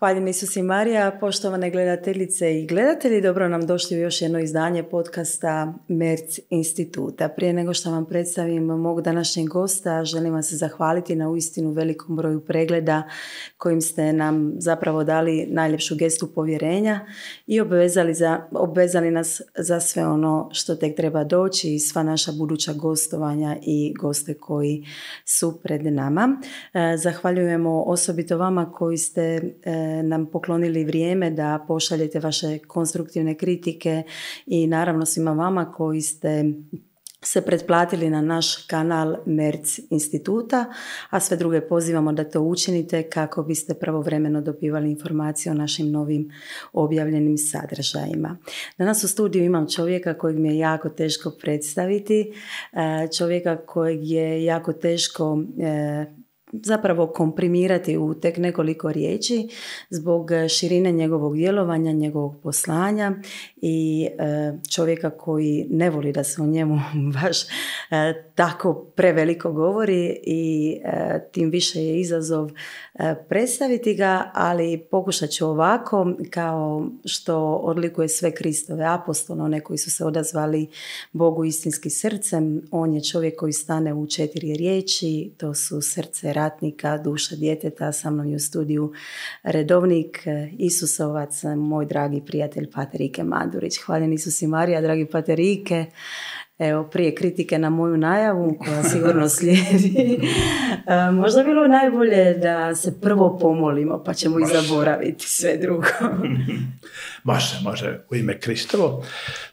Hvaljeni Isus i Marija, poštovane gledateljice i gledatelji, dobro nam došli u još jedno izdanje podcasta Merc instituta. Prije nego što vam predstavim mog današnjeg gosta, želim vam se zahvaliti na uistinu velikom broju pregleda kojim ste nam zapravo dali najljepšu gestu povjerenja i obvezali nas za sve ono što tek treba doći i sva naša buduća gostovanja i goste koji su pred nama. Zahvaljujemo osobito vama koji ste nam poklonili vrijeme da pošaljete vaše konstruktivne kritike i naravno svima vama koji ste se pretplatili na naš kanal Merc instituta, a sve druge pozivamo da to učinite kako biste pravovremeno dobivali informacije o našim novim objavljenim sadržajima. Danas u studiju imam čovjeka kojeg mi je jako teško predstaviti, čovjeka kojeg je jako teško zapravo komprimirati u tek nekoliko riječi zbog širine njegovog djelovanja, njegovog poslanja i čovjeka koji ne voli da se o njemu baš tako preveliko govori i tim više je izazov predstaviti ga, ali pokušat ću ovako kao što odlikuje sve Kristove apostole, one koji su se odazvali Bogu istinski srcem. On je čovjek koji stane u 4 riječi, to su srce ratnika, duša djeteta. Sa mnom je u studiju redovnik Isusovac, moj dragi prijatelj Pater Ike Mandurić. Hvaljen Isus i Marija, dragi Pater Ike. Evo, prije kritike na moju najavu koja sigurno slijedi, možda bilo najbolje da se prvo pomolimo pa ćemo i zaboraviti sve drugo. Može, u ime Kristovo.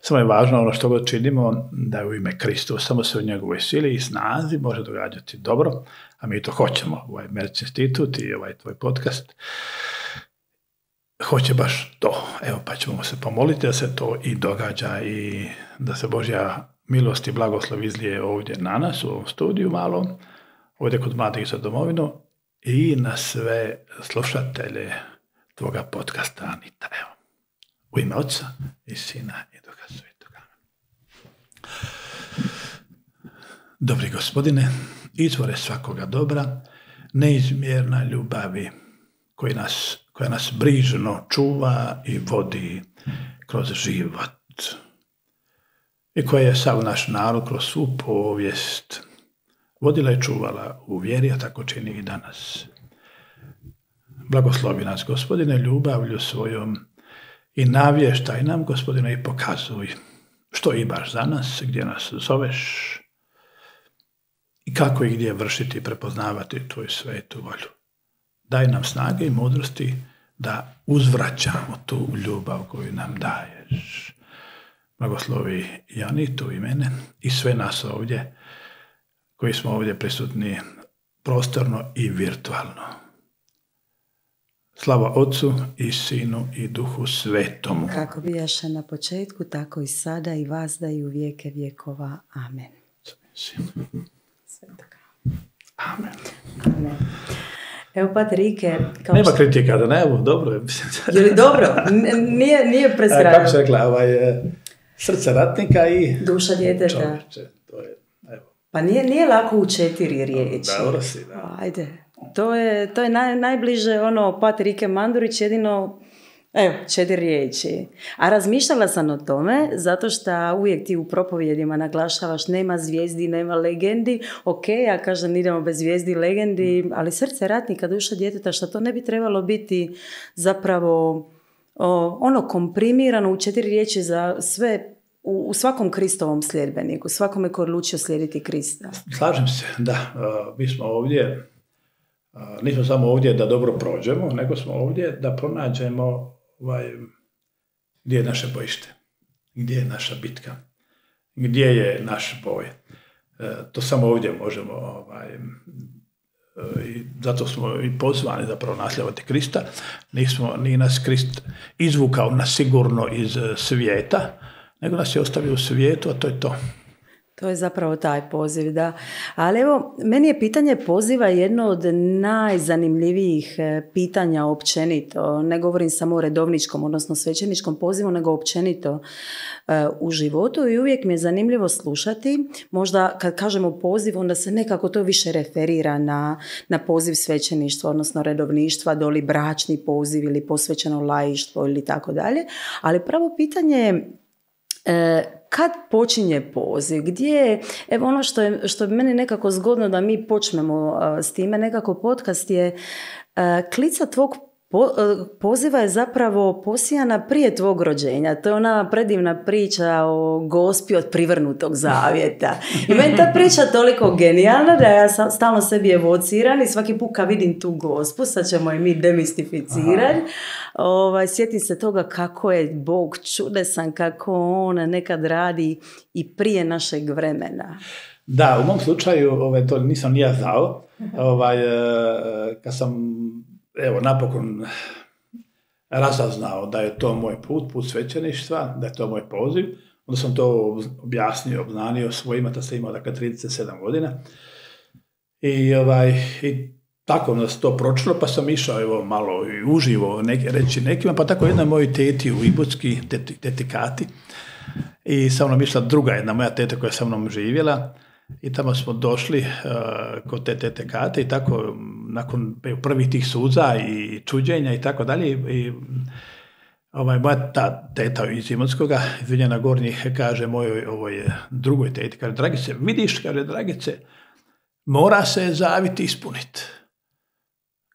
Samo je važno ono što god činimo da je u ime Kristovo, samo se u njegovoj sili i snazi može događati dobro, a mi to hoćemo. Ovaj Merc institut i ovaj tvoj podcast hoće baš to. Evo, pa ćemo se pomoliti da se to i događa i da se Božja milost i blagoslov izlije ovdje na nas, u ovom studiju malom, ovdje kod Mladih za domovinu i na sve slušatelje tvoga podcasta, Anita. Evo, u ime Oca i Sina i Duha Svetoga. Dobri Gospodine, izvore svakoga dobra, neizmjerna ljubavi koja nas brižno čuva i vodi kroz život i koja je sav naš narod kroz svu povijest vodila i čuvala u vjeri, a tako čini i danas. Blagoslovi nas, Gospodine, ljubavlju svojom i navještaj nam, Gospodine, i pokazuj što imaš za nas, gdje nas zoveš i kako i gdje vršiti i prepoznavati tvoju svetu volju. Daj nam snage i mudrosti da uzvraćamo tu ljubav koju nam daješ. Blagoslovi i Anitu i mene i sve nas ovdje koji smo ovdje prisutni prostorno i virtualno. Slava Otcu i Sinu i Duhu Svetomu. Kako bijaše na početku, tako i sada i vazda i u vijeke vjekova. Amen. Amen. Amen. Evo, Pater Ike... Nema kritika, da ne, evo, dobro je. Je li dobro? Nije preskrajno. Kako se rekla, srce ratnika i duša djeteta. Čovječe, to je, evo. Pa nije lako u 4 riječi. Dobro si, da. Ajde. To je najbliže Pater Ike Mandurić, jedino 4 riječi. A razmišljala sam o tome, zato što uvijek ti u propovjedima naglašavaš nema zvijezdi, nema legendi. Ok, ja kažem idemo bez zvijezdi i legendi, ali srce ratnika, duša djeteta, što to ne bi trebalo biti zapravo komprimirano u 4 riječi za sve, u svakom Kristovom sljedbeniku, svakome ko je odlučio slijediti Krista. Slažem se, da. Mi smo ovdje, nismo samo ovdje da dobro prođemo, nego smo ovdje da pronađemo gdje je naše bojište, gdje je naša bitka, gdje je naš boj. To samo ovdje možemo, i zato smo i pozvani zapravo nasljedovati Krista. Nije nas Krist izvukao nas sigurno iz svijeta, nego nas je ostavio u svijetu, a to je to. To je zapravo taj poziv, da. Ali evo, meni je pitanje poziva jedno od najzanimljivijih pitanja općenito. Ne govorim samo o redovničkom, odnosno svećeničkom pozivu, nego općenito u životu i uvijek mi je zanimljivo slušati. Možda kad kažemo poziv, onda se nekako to više referira na poziv svećeništva, odnosno redovništva, doli bračni poziv ili posvećeno laištvo ili tako dalje. Ali pravo pitanje je kad počinje poziv, gdje je, evo ono što je meni nekako zgodno da mi počnemo s time, nekako podcast je klica tvog poziva je zapravo posijana prije tvog rođenja. To je ona predivna priča o Gospi od privrnutog zavjeta. I meni ta priča toliko genijalna da ja stalno sebi evociram i svaki put kad vidim tu Gospu, sad ćemo je mi demistificirati, sjetim se toga kako je Bog čudesan, kako on nekad radi i prije našeg vremena. Da, u mom slučaju to nisam ni ja znao. Kad sam napokon razaznao da je to moj put svećeništva, da je to moj poziv. Onda sam to objasnio, obznanio svojima, da sam imao 37 godina. I tako nas to pročilo, pa sam išao malo i uživo reći nekima, pa tako jedna moja teti u Ibotski, teti Kati, i sa mnom išla druga jedna moja teta koja je sa mnom živjela. I tamo smo došli kod te tete Kate i tako nakon prvih tih suza i čuđenja i tako dalje i moja ta teta iz Imotskoga, iz Viljana Gornjih, kaže mojoj drugoj teti, kaže, Dragice, vidiš, kaže, Dragice, mora se zavit ispuniti.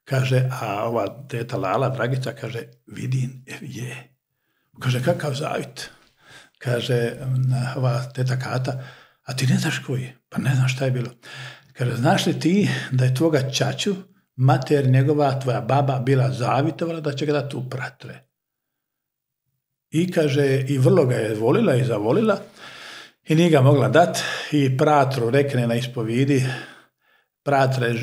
Kaže, a ova teta Lala, Dragica, kaže, vidim, je. Kaže, kakav zavit? Kaže, ova teta Kata, a ti ne znaš koji? Pa ne znam šta je bilo. Kaže, znaš li ti da je tvoga ćaću, mater njegova, tvoja baba, bila zavitovala da će ga dati u pratre? I kaže, i vrlo ga je volila i zavolila i nije ga mogla dati i pratru rekne na ispovidi, pratre,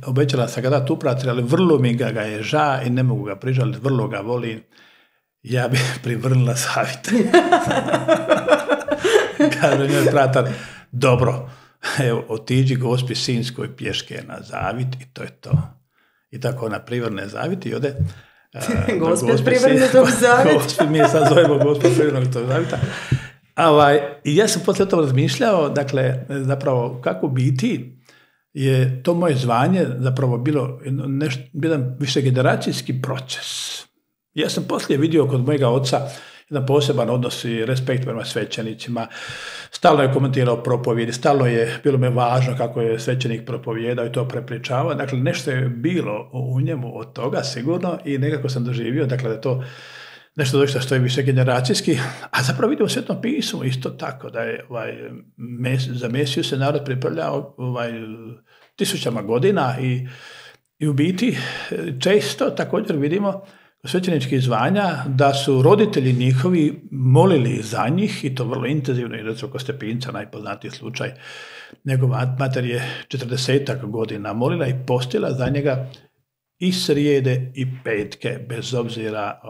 obećala sam ga dati u pratre, ali vrlo mi ga je ža i ne mogu ga prižaliti, vrlo ga volim, ja bi privrnula zavit. Kaže njoj pratar, dobro, evo, otiđi Gospi Sinjskoj pješke na zavit i to je to. I tako ona privrne zavit i ode Gospi privrnutog zavita. Gospi, mi je sad zovemo Gospi privrnutog zavita. I ja sam poslije to razmišljao, dakle, zapravo kako biti je to moje zvanje zapravo bilo jedan višegeneracijski proces. Ja sam poslije vidio kod mojega oca jedan poseban odnos i respekt prema svećenicima. Stalno je komentirao propovjedi, stalno je bilo me važno kako je svećenik propovijedao i to prepričavao. Dakle, nešto je bilo u njemu od toga sigurno i nekako sam doživio, dakle, da je to nešto doista što je višegeneracijski, a zapravo vidio u Svetom pismu isto tako, da je za Mesiju se narod pripravljao tisućama godina i u biti često također vidimo svećeničkih zvanja da su roditelji njihovi molili za njih i to vrlo intenzivno, i recimo kod Stepinca najpoznatiji slučaj, njegova mater je 40 godina molila i postila za njega i srijede i petke, bez obzira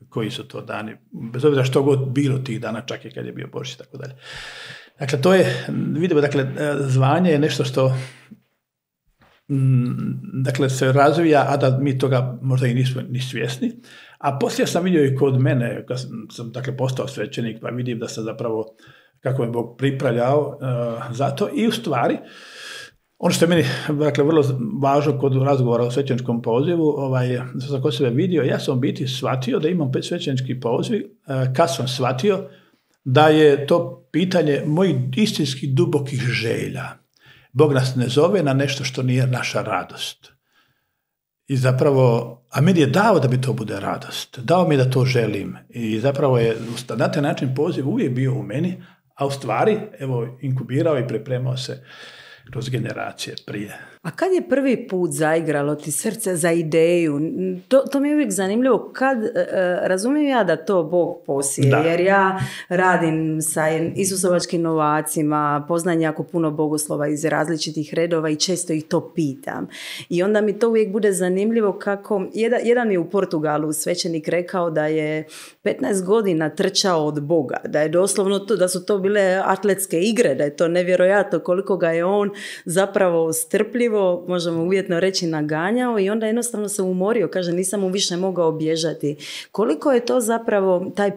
koji su to dani, bez obzira što god bilo tih dana, čak i kad je bio Božić i tako dalje. Dakle, to je, vidimo, dakle, zvanje je nešto što dakle, se razvija, a da mi toga možda i nismo ni svjesni. A poslije sam vidio i kod mene, kad sam dakle, postao svećenik, pa vidim da sam zapravo, kako me Bog pripravljao za to. I u stvari, ono što je meni dakle, vrlo važno kod razgovora o svećeničkom pozivu, što sam kod sebe vidio, ja sam u biti shvatio da imam svećenički poziv, kad sam shvatio da je to pitanje mojih istinskih dubokih želja. Bog nas ne zove na nešto što nije naša radost. I zapravo, a meni je dao da bi to bude radost. Dao mi da to želim. I zapravo je na taj način poziv uvijek bio u meni, a u stvari, evo, inkubirao i pripremao se kroz generacije prije. A kad je prvi put zaigralo ti srce za ideju? To mi je uvijek zanimljivo. Razumijem ja da to Bog posije, jer ja radim sa isusovačkim novacima, poznajem jako puno bogoslova iz različitih redova i često ih to pitam. I onda mi to uvijek bude zanimljivo kako, jedan mi je u Portugalu svećenik rekao da je 15 godina trčao od Boga, da je doslovno to, da su to bile atletske igre, da je to nevjerojatno koliko ga je on zapravo strpljivo, možemo uvjetno reći, naganjao i onda jednostavno se umorio, kaže nisam mu više mogao bježati. Koliko je to zapravo taj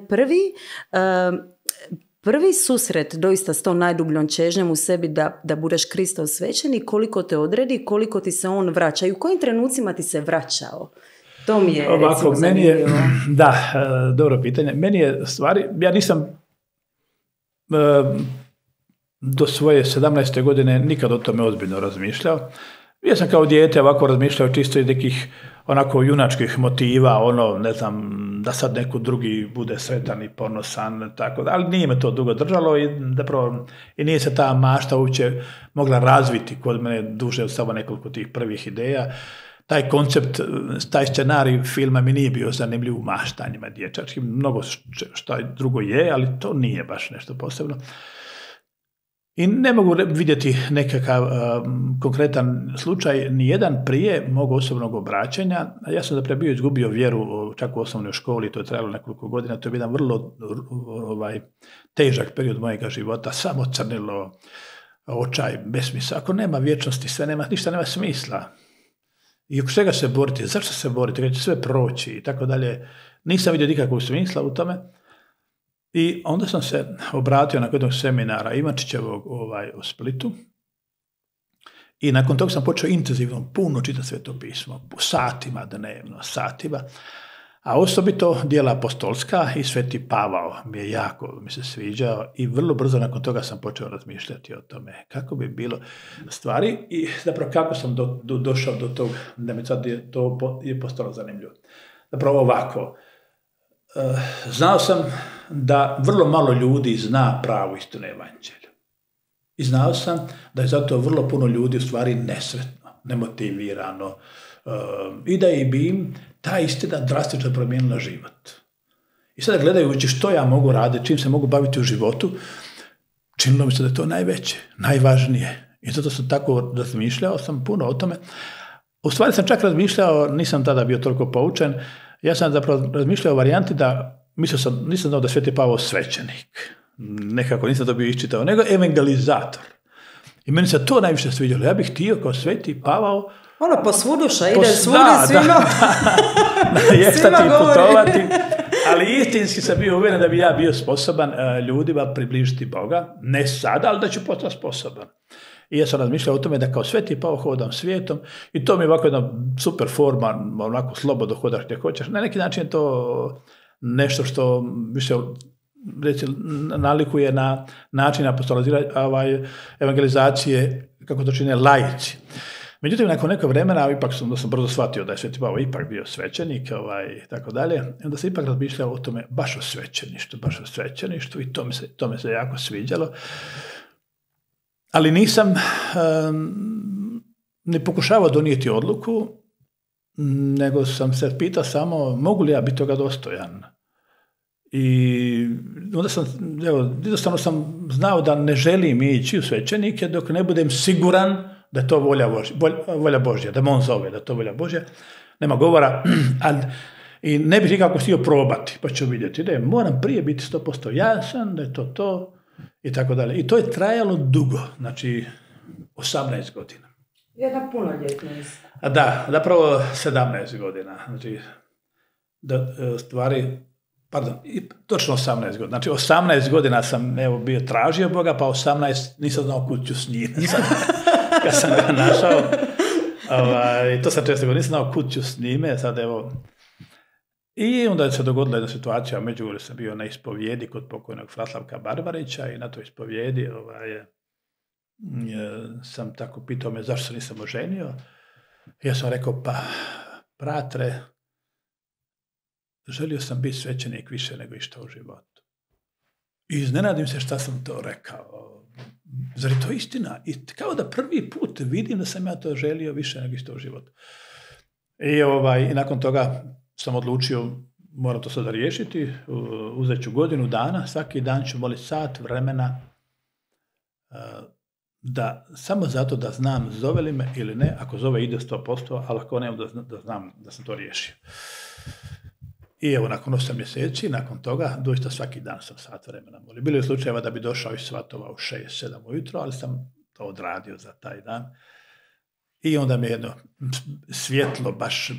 prvi susret doista s tom najdubljom čežnjom u sebi da budeš Kristov svećenik, koliko te odredi, koliko ti se on vraća i u kojim trenucima ti se vraćao? To mi je ovako, meni je, da, dobro pitanje. Meni je stvari, ja nisam do svoje 17. godine nikad o tome ozbiljno razmišljao. Ja sam kao dijete ovako razmišljao čisto iz nekih onako junačkih motiva, ne znam, da sad neko drugi bude sretan i ponosan, tako da, ali nije me to dugo držalo i zapravo i nije se ta mašta uopće mogla razviti kod mene duže od samo nekoliko tih prvih ideja. Taj koncept, taj scenarij filma mi nije bio zanimljiv u maštanjima dječačkim, mnogo što drugo je, ali to nije baš nešto posebno. I ne mogu vidjeti nekakav konkretan slučaj, ni jedan prije mog osobnog obraćanja. Ja sam zapravo bio izgubio vjeru čak u osnovnoj školi, to je trajalo nekoliko godina, to je jedan vrlo težak period mojega života, samo crnilo, očaj, besmisao. Ako nema vječnosti, ništa nema smisla. I oko čega se boriti, zašto se boriti, kada će sve proći i tako dalje. Nisam vidio nikakvog smisla u tome. I onda sam se obratio nakon jednog seminara Ivančićevog u Splitu i nakon toga sam počeo intenzivno puno čitati Sveto pismo, satima dnevno, satima, a osobito djela apostolska i Sveti Pavao mi se sviđao i vrlo brzo nakon toga sam počeo razmišljati o tome kako bi bilo stvari i zapravo kako sam došao do tog, da mi sad to je postalo zanimljivo. Zapravo ovako, znao sam da vrlo malo ljudi zna pravu istinu evanđelja. I znao sam da je zato vrlo puno ljudi u stvari nesretno, nemotivirano i da bi im ta istina drastično promijenila život. I sada gledajući što ja mogu raditi, čim se mogu baviti u životu, činilo mi se da je to najveće, najvažnije. I zato sam tako razmišljao, sam puno o tome. U stvari sam čak razmišljao, nisam tada bio toliko poučen, ja sam zapravo razmišljao o varijanti da, nisam znao da je Sveti Pavao svećenik. Nekako nisam to bio iščitao, nego evangelizator. I meni se to najviše sviđalo. Ja bih htio kao Sveti Pavao po svuduša, ide svugdje svima. Jeftati i putovati. Ali istinski sam bio uvjeren da bi ja bio sposoban ljudima približiti Boga. Ne sada, ali da ću postati sposoban. I ja sam razmišljao o tome da kao Sveti Pavao hodam svijetom i to mi je ovako jedna super forma, onako slobodno hodaš gdje hoćeš. Na neki način je to nešto što više nalikuje na način evangelizacije kako to čine laici. Međutim, nakon nekog vremena, ipak sam brzo shvatio da je Sveti Pavao ipak bio svećenik i tako dalje. I onda sam ipak razmišljao o tome baš o svećeništvu i to mi se jako sviđalo. Ali nisam ne pokušavao donijeti odluku, nego sam se pitao samo mogu li ja biti toga dostojan. I onda jednostavno sam znao da ne želim ići u svećenike dok ne budem siguran da je to volja Božja, da me on zove, da je to volja Božja. Nema govora, i ne bih nikako htio probati, pa ću vidjeti. Da moram prije biti 100% jasan, da je to, i tako dalje. I to je trajalo dugo, znači 18 godina. Jedna punoljetnost. Da, zapravo 17 godina. Znači, točno 18 godina. Znači, 18 godina sam bio tražio Boga, pa 18 nisam znao kud ću s njim. Kad sam ga našao, to sam često govorio, nisam znao kud ću s njime, sad I onda je se dogodila jedna situacija, međuvremenu sam bio na ispovijedi kod pokojnog Fraslavka Barbarića i na toj ispovijedi sam tako pitao me zašto se nisam oženio. Ja sam rekao, pa bratre, želio sam biti svećenik više nego išta u životu. I iznenadim se šta sam to rekao. Zar je to istina? I kao da prvi put vidim da sam ja to želio više nego isto u životu. I nakon toga sam odlučio, moram to sada riješiti, uzet ću godinu dana, svaki dan ću moliti sat vremena da samo zato da znam zove li me ili ne, ako zove ide 100%, ali ako ne, da znam da sam to riješio. I evo, nakon 8 mjeseci, nakon toga, doista svaki dan sam sat vremena molio. Bilo je slučajeva da bi došao iz svatova u 6-7 ujutro, ali sam to odradio za taj dan. I onda mi je jedno svjetlo baš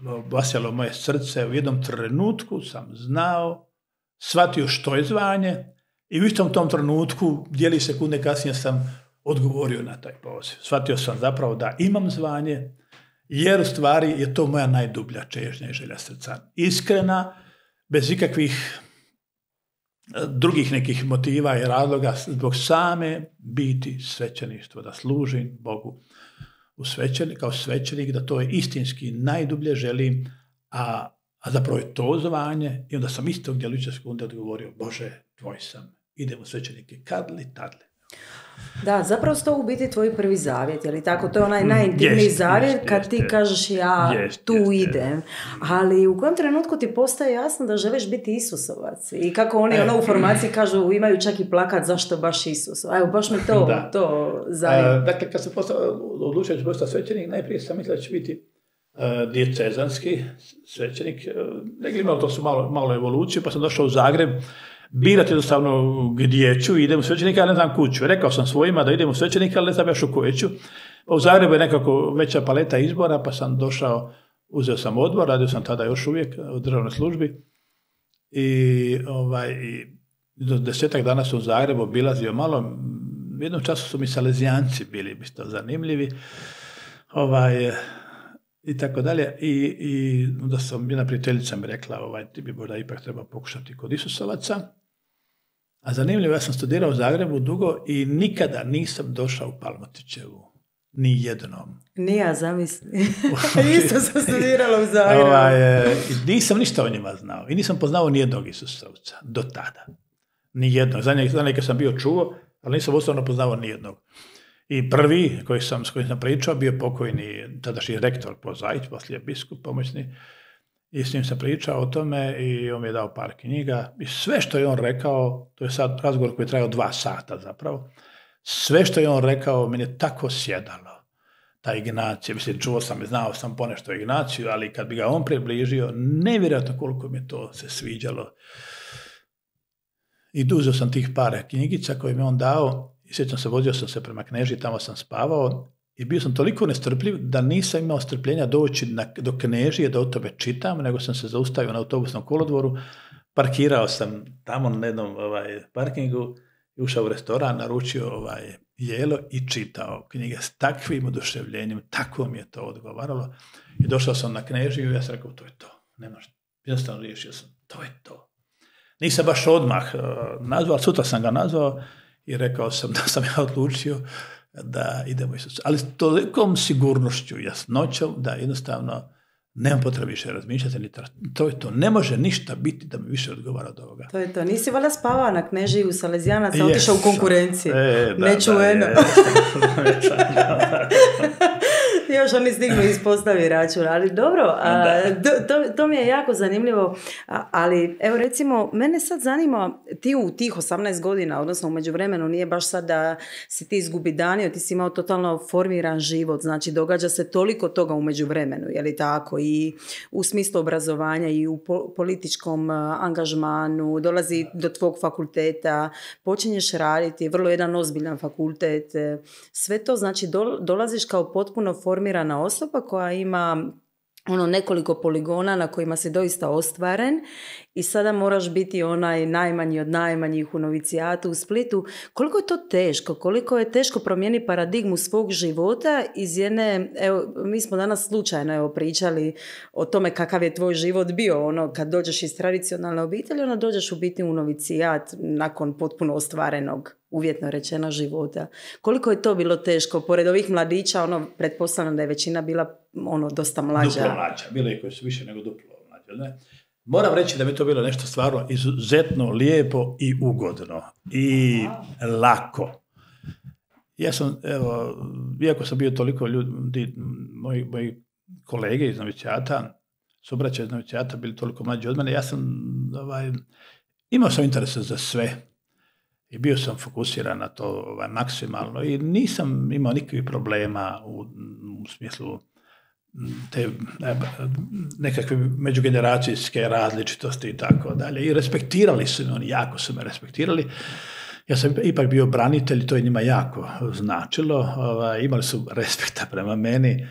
obasjalo moje srce. U jednom trenutku sam znao, shvatio što je zvanje i u istom tom trenutku, dijeli sekunde kasnije, sam odgovorio na taj poziv. Shvatio sam zapravo da imam zvanje, jer u stvari je to moja najdublja čežnja i želja srca. Iskrena, bez ikakvih drugih nekih motiva i razloga, zbog same biti svećeništvo, da služim Bogu kao svećenik, da to je istinski najdublje želim, a zapravo je to zvanje. I onda sam istog djelujuće sekunde odgovorio, Bože, tvoj sam, idem u svećenike, kad li, tad li. Da, zapravo to u biti tvoj prvi zavjet, je li tako? To je onaj najintimniji zavjet kad ti kažeš ja tu idem. Ali u kojem trenutku ti postaje jasno da želiš biti Isusovac? I kako oni u formaciji kažu, imaju čak i plakat zašto baš Isus. Evo, baš mi to zanima. Dakle, kad sam odlučio da ću postati svećenik, najprije sam mislio da će biti diecezanski svećenik. Negdje imalo to su malo evoluciju, pa sam došao u Zagreb birati jednostavno gdje ću, idem u svećenika, ali ne znam kuću. Rekao sam svojima da idem u svećenika, ali ne znam još u koje ću. U Zagrebu je nekako veća paleta izbora, pa sam došao, uzeo sam odbor, radio sam tada još uvijek u državnoj službi i do 10 dana sam u Zagrebu obilazio malo. U jednom času su mi Salezijanci bili isto zanimljivi i tako dalje. I onda sam, jedna prijateljica mi rekla, ti bi možda ipak treba pokušati kod Isusovaca. A zanimljivo, ja sam studirao u Zagrebu dugo i nikada nisam došao u Palmotićevu. Ni jednom. Ni ja, zamisli. Isto sam studirala u Zagrebu. Nisam ništa o njima znao. I nisam poznao ni jednog Isusovca. Do tada. Ni jednog. Za neke sam bio čuo, ali nisam osobno poznao ni jednog. I prvi s kojim sam pričao bio pokojni tadašnji rektor Pozajć, poslije biskup pomoćni. I s njim sam pričao o tome i on mi je dao par knjiga. I sve što je on rekao, to je sad razgovor koji je trajao 2 sata zapravo, sve što je on rekao meni je tako sjedalo. Ta Ignacija, mislim, čuo sam i znao sam ponešto o Ignaciju, ali kad bi ga on približio, nevjerojatno koliko mi je to se sviđalo. I uzeo sam tih par knjigica koje mi on dao. I sjećam se, vozio sam se prema Knežiji, tamo sam spavao i bio sam toliko nestrpljiv da nisam imao strpljenja doći do Knežije da o tome čitam, nego sam se zaustavio na autobusnom kolodvoru, parkirao sam tamo na jednom parkingu, ušao u restoran, naručio jelo i čitao knjige s takvim oduševljenjem, tako mi je to odgovaralo. I došao sam na Knežiju i ja sam rekao, to je to, nemaš, jednostavno riješio sam, to je to. Nisam baš odmah nazvao, sutra sam ga nazvao, i rekao sam da sam ja odlučio da idemo Isusu. Ali s tolikom sigurnošću, jasnoćom, da jednostavno nemam potrebe više razmišljati. To je to. Ne može ništa biti da mi više odgovara od ovoga. To je to. Nisi valjda spavao na Knežiji u Salezijanaca, otišao u konkurenciju. Nečuveno. Još oni stignu ispostavi račun, ali dobro, to mi je jako zanimljivo, ali evo recimo, mene sad zanima, ti u tih 18 godina, odnosno u međuvremenu, nije baš sad da si ti izgubidanio, ti si imao totalno formiran život, znači događa se toliko toga u međuvremenu, je li tako, i u smislu obrazovanja i u političkom angažmanu, dolazi do tvog fakulteta, počinješ raditi, vrlo jedan ozbiljan fakultet, sve to znači dolaziš kao potpuno formirana osoba koja ima nekoliko poligona na kojima si doista ostvaren i sada moraš biti onaj najmanji od najmanjih u novicijatu u Splitu. Koliko je to teško? Koliko je teško promijeniti paradigmu svog života iz jedne, evo, mi smo danas slučajno pričali o tome kakav je tvoj život bio, kad dođeš iz tradicionalne obitelji, dođeš u biti u novicijat nakon potpuno ostvarenog, uvjetno rečeno, života. Koliko je to bilo teško? Pored ovih mladića, pretpostavljam da je većina bila dosta mlađa. Duplo mlađa. Bilo je koji su više nego duplo mlađa, ne? Moram reći da mi to bilo nešto stvarno izuzetno lijepo i ugodno. I lako. ja sam, evo, iako sam bio toliko ljudi, moji kolege iz novicijata, subraća iz novicijata, bili toliko mlađi od mene, ja sam, imao sam interesa za sve i bio sam fokusiran na to maksimalno i nisam imao nikakvih problema u smislu te nekakve međugeneracijske različitosti i tako dalje. I respektirali su me, oni jako su me respektirali. Ja sam ipak bio branitelj, to je njima jako značilo. Imali su respekta prema meni,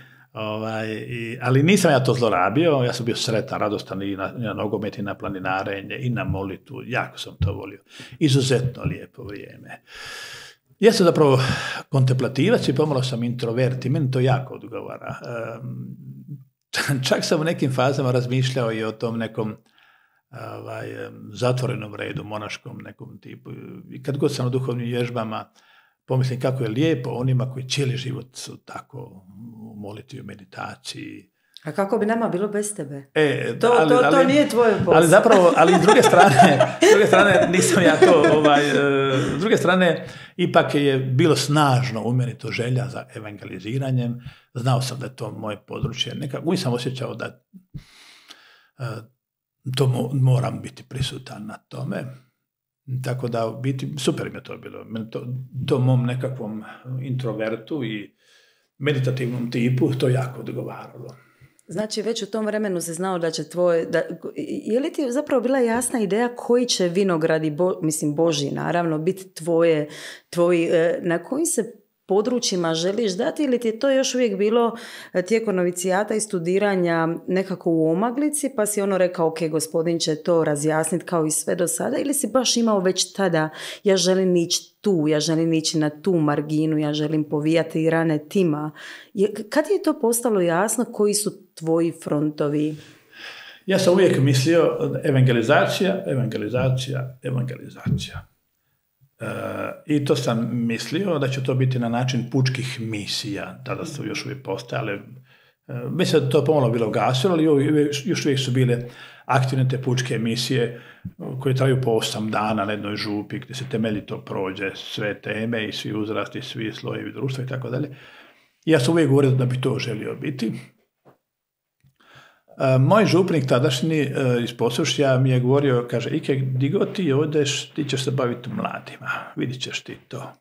ali nisam ja to zlorabio. Ja sam bio sretan, radostan i na nogomet, i na planinarenje, i na molitvu. Jako sam to volio. Izuzetno lijepo vrijeme. Ja sam zapravo kontemplativac i pomalo sam introvert i meni to jako odgovara. Čak sam u nekim fazama razmišljao i o tom nekom zatvorenom redu, monaškom nekom tipu. I kad god sam u duhovnim vježbama, pomislim kako je lijepo onima koji cijeli život su tako u molitvi, u meditaciji. A kako bi nama bilo bez tebe? To nije tvoj posao. Ali zapravo, s druge strane nisam ja to, s druge strane, ipak je bilo snažno u meni to želja za evangeliziranjem. Znao sam da je to moje područje. Uvijek sam osjećao da to moram biti prisutan na tome. Tako da, u biti, super mi je to bilo. To mom nekakvom introvertu i meditativnom tipu to jako odgovaralo. Znači, već u tom vremenu se znao da će je li ti zapravo bila jasna ideja koji će vinogradi, Božji naravno, biti tvoji, na kojim se područjima želiš dati, ili ti je to još uvijek bilo tijekom novicijata i studiranja nekako u omaglici, pa si rekao, ok, Gospodin će to razjasniti kao i sve do sada, ili si baš imao već tada, ja želim ići tu, ja želim ići na tu marginu, ja želim povijati rane tima. Kad je to postalo jasno, koji su tvoji frontovi? Ja sam uvijek mislio evangelizacija. I to sam mislio da će to biti na način pučkih misija. Tada su još uvijek postojale. Mislim da to pomalo bilo gasilo, ali još uvijek su bile aktivne te pučke misije koje traju po 8 dana na jednoj župi gdje se temeljito prođe sve teme i svi uzrasti, svi slojevi društva i tako dalje. Ja sam uvijek govorio da bi to želio biti. Moj župnik tadašnji iz Posušja mi je govorio, kaže, Ike, gdje god ti odeš, ti ćeš se baviti mladima, vidit ćeš ti to.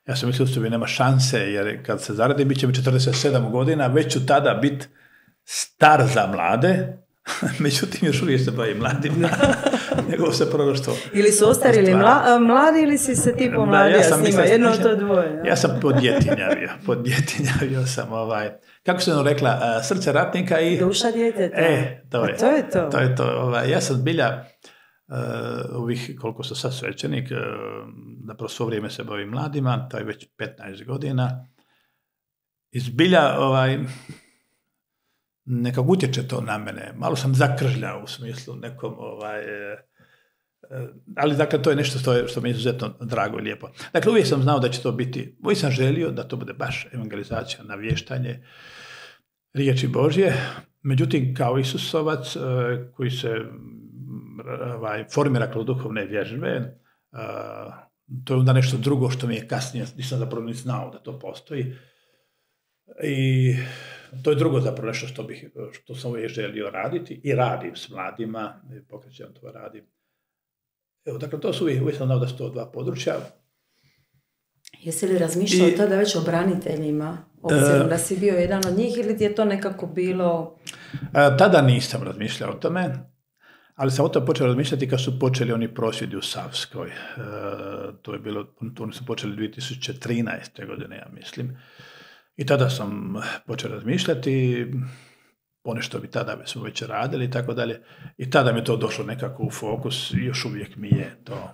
Ja sam mislio da nema šanse, jer kad se zaradim, bit će mi 47 godina, već ću tada biti star za mlade, međutim još uvijek se bavim mladima, nego se proroštvo. Ili su ostarili mladi ili si se ti pomladio s njima, jedno od to dvoje. Ja sam podjetinjavio sam kako se rekla, srce ratnika i... Duša djeteta. To je to. Ja sam zbilja, ovih koliko sam sad svećenik, zapravo svo vrijeme se bavim mladima, to je već 15 godina. I zbilja, nekako utječe to na mene. Malo sam zakržljao u smislu nekom, ali dakle to je nešto što mi je izuzetno drago i lijepo. Dakle, uvijek sam znao da će to biti, uvijek sam želio da to bude baš evangelizacija, navještanje riječi Božje. Međutim, kao Isusovac koji se formira kroz duhovne vježbe, to je onda nešto drugo što mi je kasnije, nisam zapravo ni znao da to postoji. I to je drugo zapravo nešto što sam uvijek želio raditi i radim s mladima, pokrećem to radim. Evo, dakle, to su uvijek sam znao da su to dva područja. Jesi li razmišljao tada već o braniteljima, obzirom da si bio jedan od njih, ili ti je to nekako bilo... Tada nisam razmišljao o tome, ali sam o tome počeo razmišljati kad su počeli oni prosvjedi u Savskoj. Oni su počeli 2013. godine, ja mislim. I tada sam počeo razmišljati, ponešto bi tada smo već radili i tako dalje. I tada mi je to došlo nekako u fokus i još uvijek mi je to.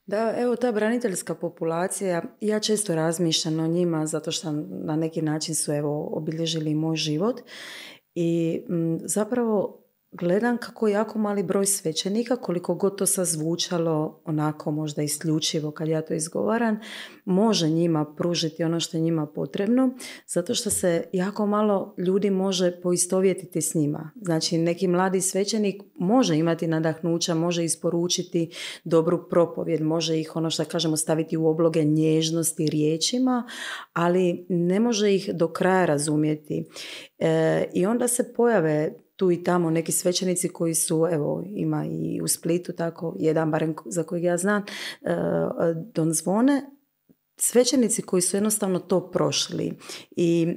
Da, evo ta braniteljska populacija, ja često razmišljam o njima zato što na neki način su obilježili moj život i zapravo gledam kako jako mali broj svećenika, koliko god to sad zvučalo onako možda isključivo kad ja to izgovaram, može njima pružiti ono što je njima potrebno, zato što se jako malo ljudi može poistovjetiti s njima. Znači, neki mladi svećenik može imati nadahnuća, može isporučiti dobru propovjed, može ih, ono što kažemo, staviti u obloge nježnosti riječima, ali ne može ih do kraja razumjeti. I onda se pojave tu i tamo neki svećenici koji su, evo, ima i u Splitu tako, jedan barem za kojeg ja znam, Don Zvone, svećenici koji su jednostavno to prošli. I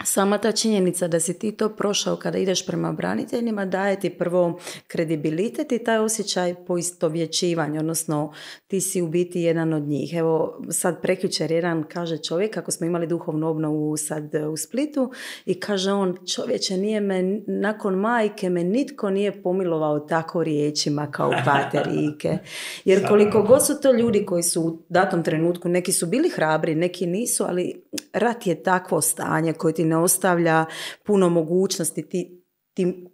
sama ta činjenica da si ti to prošao kada ideš prema braniteljima daje ti prvo kredibilitet i taj osjećaj poistovjećivanja, odnosno ti si u biti jedan od njih. Evo, sad prekjučer jedan kaže čovjek, kako smo imali duhovnu obnovu sad u Splitu, i kaže on, čovječe, nije me, nakon majke me nitko nije pomilovao tako riječima kao pater Ike. Jer koliko god su to ljudi koji su u datom trenutku, neki su bili hrabri, neki nisu, ali rat je takvo stanje koje ti ne ostavlja puno mogućnosti,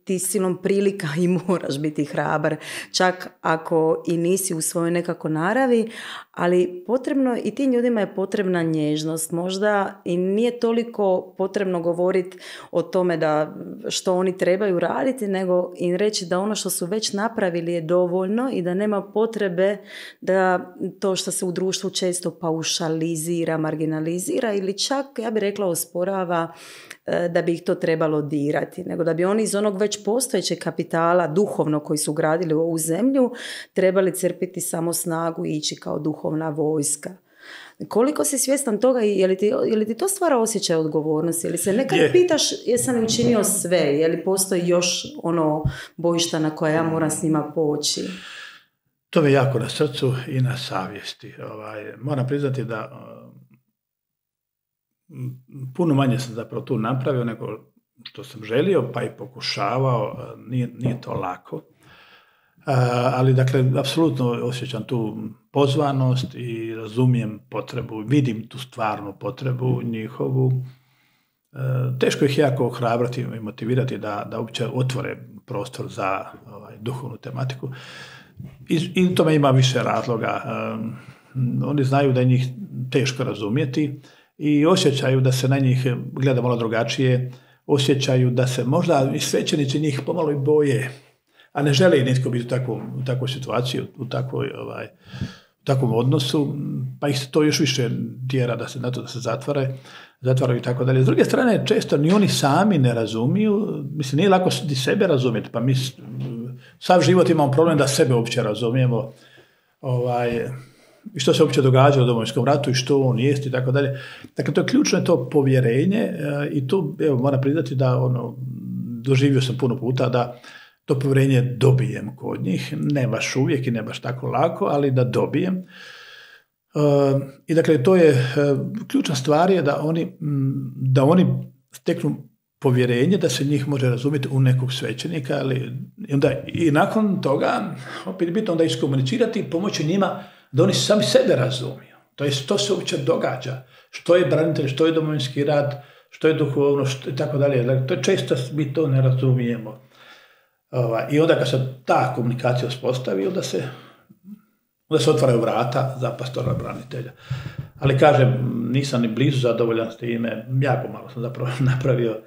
ti silom prilika i moraš biti hrabar, čak ako i nisi u svojoj nekako naravi, ali potrebno, i tim ljudima je potrebna nježnost, možda i nije toliko potrebno govoriti o tome da što oni trebaju raditi, nego im reći da ono što su već napravili je dovoljno i da nema potrebe da to što se u društvu često paušalizira, marginalizira ili čak, ja bih rekla, osporava, da bi ih to trebalo dirati, nego da bi oni iz onog već postojećeg kapitala duhovno koji su gradili u ovu zemlju trebali crpiti samo snagu i ići kao duhovna vojska. Koliko si svjestan toga i je li ti to stvara osjećaj odgovornosti? Ili se nekad pitaš jesam li učinio sve? Je li postoji još ono bojišta na koje ja moram s njima poći? To mi je jako na srcu i na savjesti. Moram priznati da puno manje sam zapravo tu napravio nego što sam želio, pa i pokušavao, nije to lako. Ali, dakle, apsolutno osjećam tu pozvanost i razumijem potrebu, vidim tu stvarnu potrebu njihovu. Teško ih jako ohrabrati i motivirati da uopće otvore prostor za duhovnu tematiku. I tome ima više razloga. Oni znaju da je njih teško razumjeti i osjećaju da se na njih gleda malo drugačije, osjećaju da se možda i svećenici njih pomalo i boje, a ne žele nitko biti u takvoj situaciji, u takvom odnosu, pa ih se to još više tjera na to da se zatvaraju i tako dalje. S druge strane, često ni oni sami ne razumiju, mislim, nije lako ni sebe razumjeti, pa mi sav život imamo problem da sebe uopće razumijemo, i što se uopće događa u Domovinskom ratu i što on jest i tako dalje. Dakle, to je ključno, je to povjerenje i tu, evo, moram priznati da doživio sam puno puta da to povjerenje dobijem kod njih, ne baš uvijek i ne baš tako lako, ali da dobijem. I dakle, to je ključna stvar je da oni steknu povjerenje da se njih može razumjeti u nekog svećenika, ali i nakon toga opet je bitno onda iskomunicirati i pomoći njima da oni sami sebe razumiju. To je što se uopće događa, što je branitelj, što je Domovinski rat, što je duhovno, i tako dalje. Dakle, to je često mi to ne razumijemo. I onda kad se ta komunikacija uspostavi, onda se otvaraju vrata za pastora branitelja. Ali kažem, nisam ni blizu zadovoljan s time, jako malo sam zapravo napravio,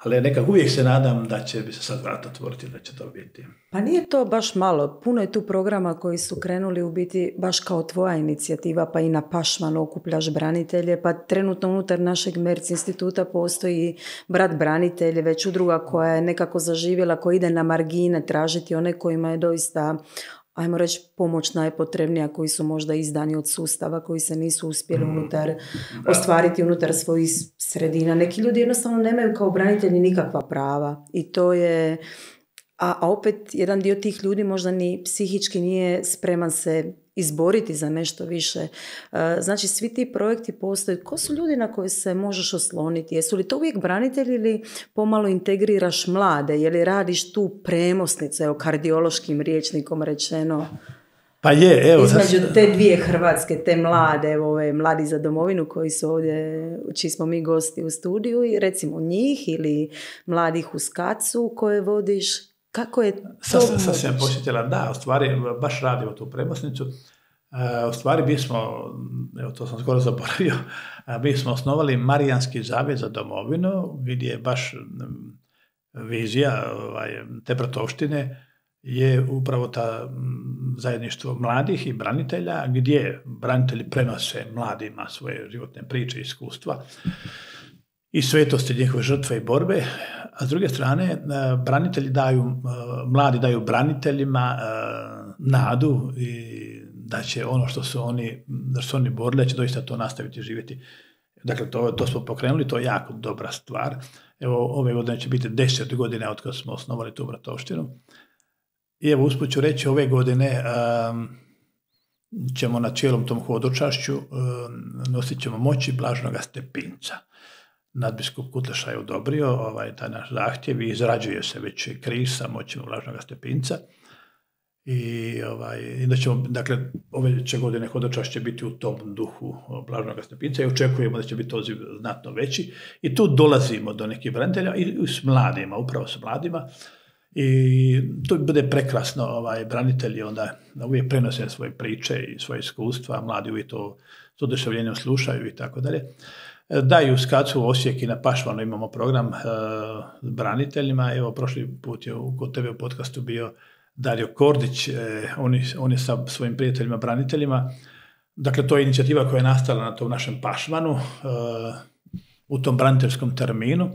ali nekako uvijek se nadam da će bi se sad vrata otvoriti, da će to biti. Pa nije to baš malo. Puno je tu programa koji su krenuli u biti baš kao tvoja inicijativa, pa i na Pašmanu okupljaš branitelje, pa trenutno unutar našeg Merc instituta postoji Brat branitelje, već udruga koja je nekako zaživjela, koja ide na margine tražiti one kojima je doista, ajmo reći, pomoć najpotrebnija, koji su možda izdani od sustava, koji se nisu uspjeli ostvariti unutar svojih sredina. Neki ljudi jednostavno nemaju kao branitelji nikakva prava i to je, a opet jedan dio tih ljudi možda ni psihički nije spreman se izboriti za nešto više. Znači, svi ti projekti postoje. Ko su ljudi na koje se možeš osloniti? Jesu li to uvijek branitelji ili pomalo integriraš mlade? Je li radiš tu premosnicu, evo, kardiološkim rječnikom rečeno? Pa je, evo. Između te dvije Hrvatske, te mlade, evo, ove Mladi za domovinu koji su ovdje, čiji smo mi gosti u studiju, i recimo njih ili mladih u Skacu koje vodiš. Kako je to Sad sam posjetila, da, u stvari, baš radimo tu premosnicu. U stvari mi smo, evo to sam skoro zaboravio, mi smo osnovali Marijanski zavjet za domovinu, gdje je baš vizija te bratovštine je upravo ta zajedništvo mladih i branitelja, gdje branitelji prenose mladima svoje životne priče i iskustva i svetosti njihove žrtve i borbe, a s druge strane mladi daju braniteljima nadu i da će ono što su oni borili, da će doista to nastaviti živjeti. Dakle, to smo pokrenuli, to je jako dobra stvar. Evo, ove godine će biti 10 godina od kada smo osnovali tu bratovštinu. I evo, usput ću reći, ove godine ćemo na cijelom tom hodočašću nosit ćemo moći Blaženoga Stepinca. Nadbiskup Kutleša je odobrio taj naš zahtjev i izrađuje se već križ sa moćima Blaženoga Stepinca. I da ćemo, dakle, ove će godine hodočašće biti u tom duhu Blaženoga Stepinca i očekujemo da će biti odziv znatno veći. I tu dolazimo do nekih branitelja i s mladima, upravo s mladima. I to bude prekrasno, branitelji onda uvijek prenose svoje priče i svoje iskustva, mladi uvijek to s oduševljenjem slušaju i tako dalje. Da, i u Skacu u Osijek i na Pašmanu imamo program s braniteljima. Evo, prošli put je kod tebe u podcastu bio Dario Kordić, on je sa svojim prijateljima, braniteljima. Dakle, to je inicijativa koja je nastala na tom našem Pašmanu, u tom braniteljskom terminu.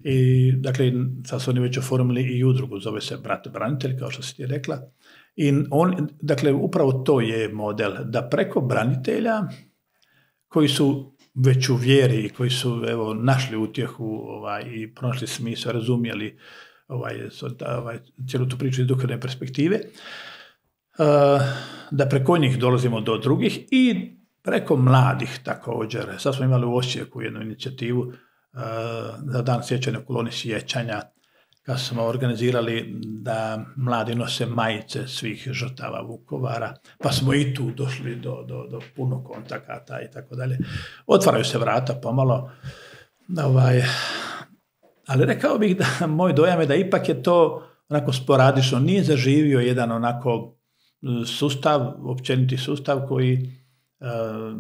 I, dakle, sad su oni već oformili i udrugu, zove se Brate branitelj, kao što si ti rekla. I dakle, upravo to je model, da preko branitelja, koji su već u vjeri i koji su, evo, našli utjehu i pronašli smisao, razumjeli cijelu tu priču iz duhovne perspektive, da preko njih dolazimo do drugih i preko mladih također. Sad smo imali u Osijeku jednu inicijativu za dan sjećanja u koloni sjećanja, kad smo organizirali da mladi nose majice svih žrtava Vukovara, pa smo i tu došli do puno kontakata i tako dalje. Otvaraju se vrata pomalo, ali rekao bih da moj dojam je da ipak je to onako sporadično, nije zaživio jedan onako sustav, općeniti sustav koji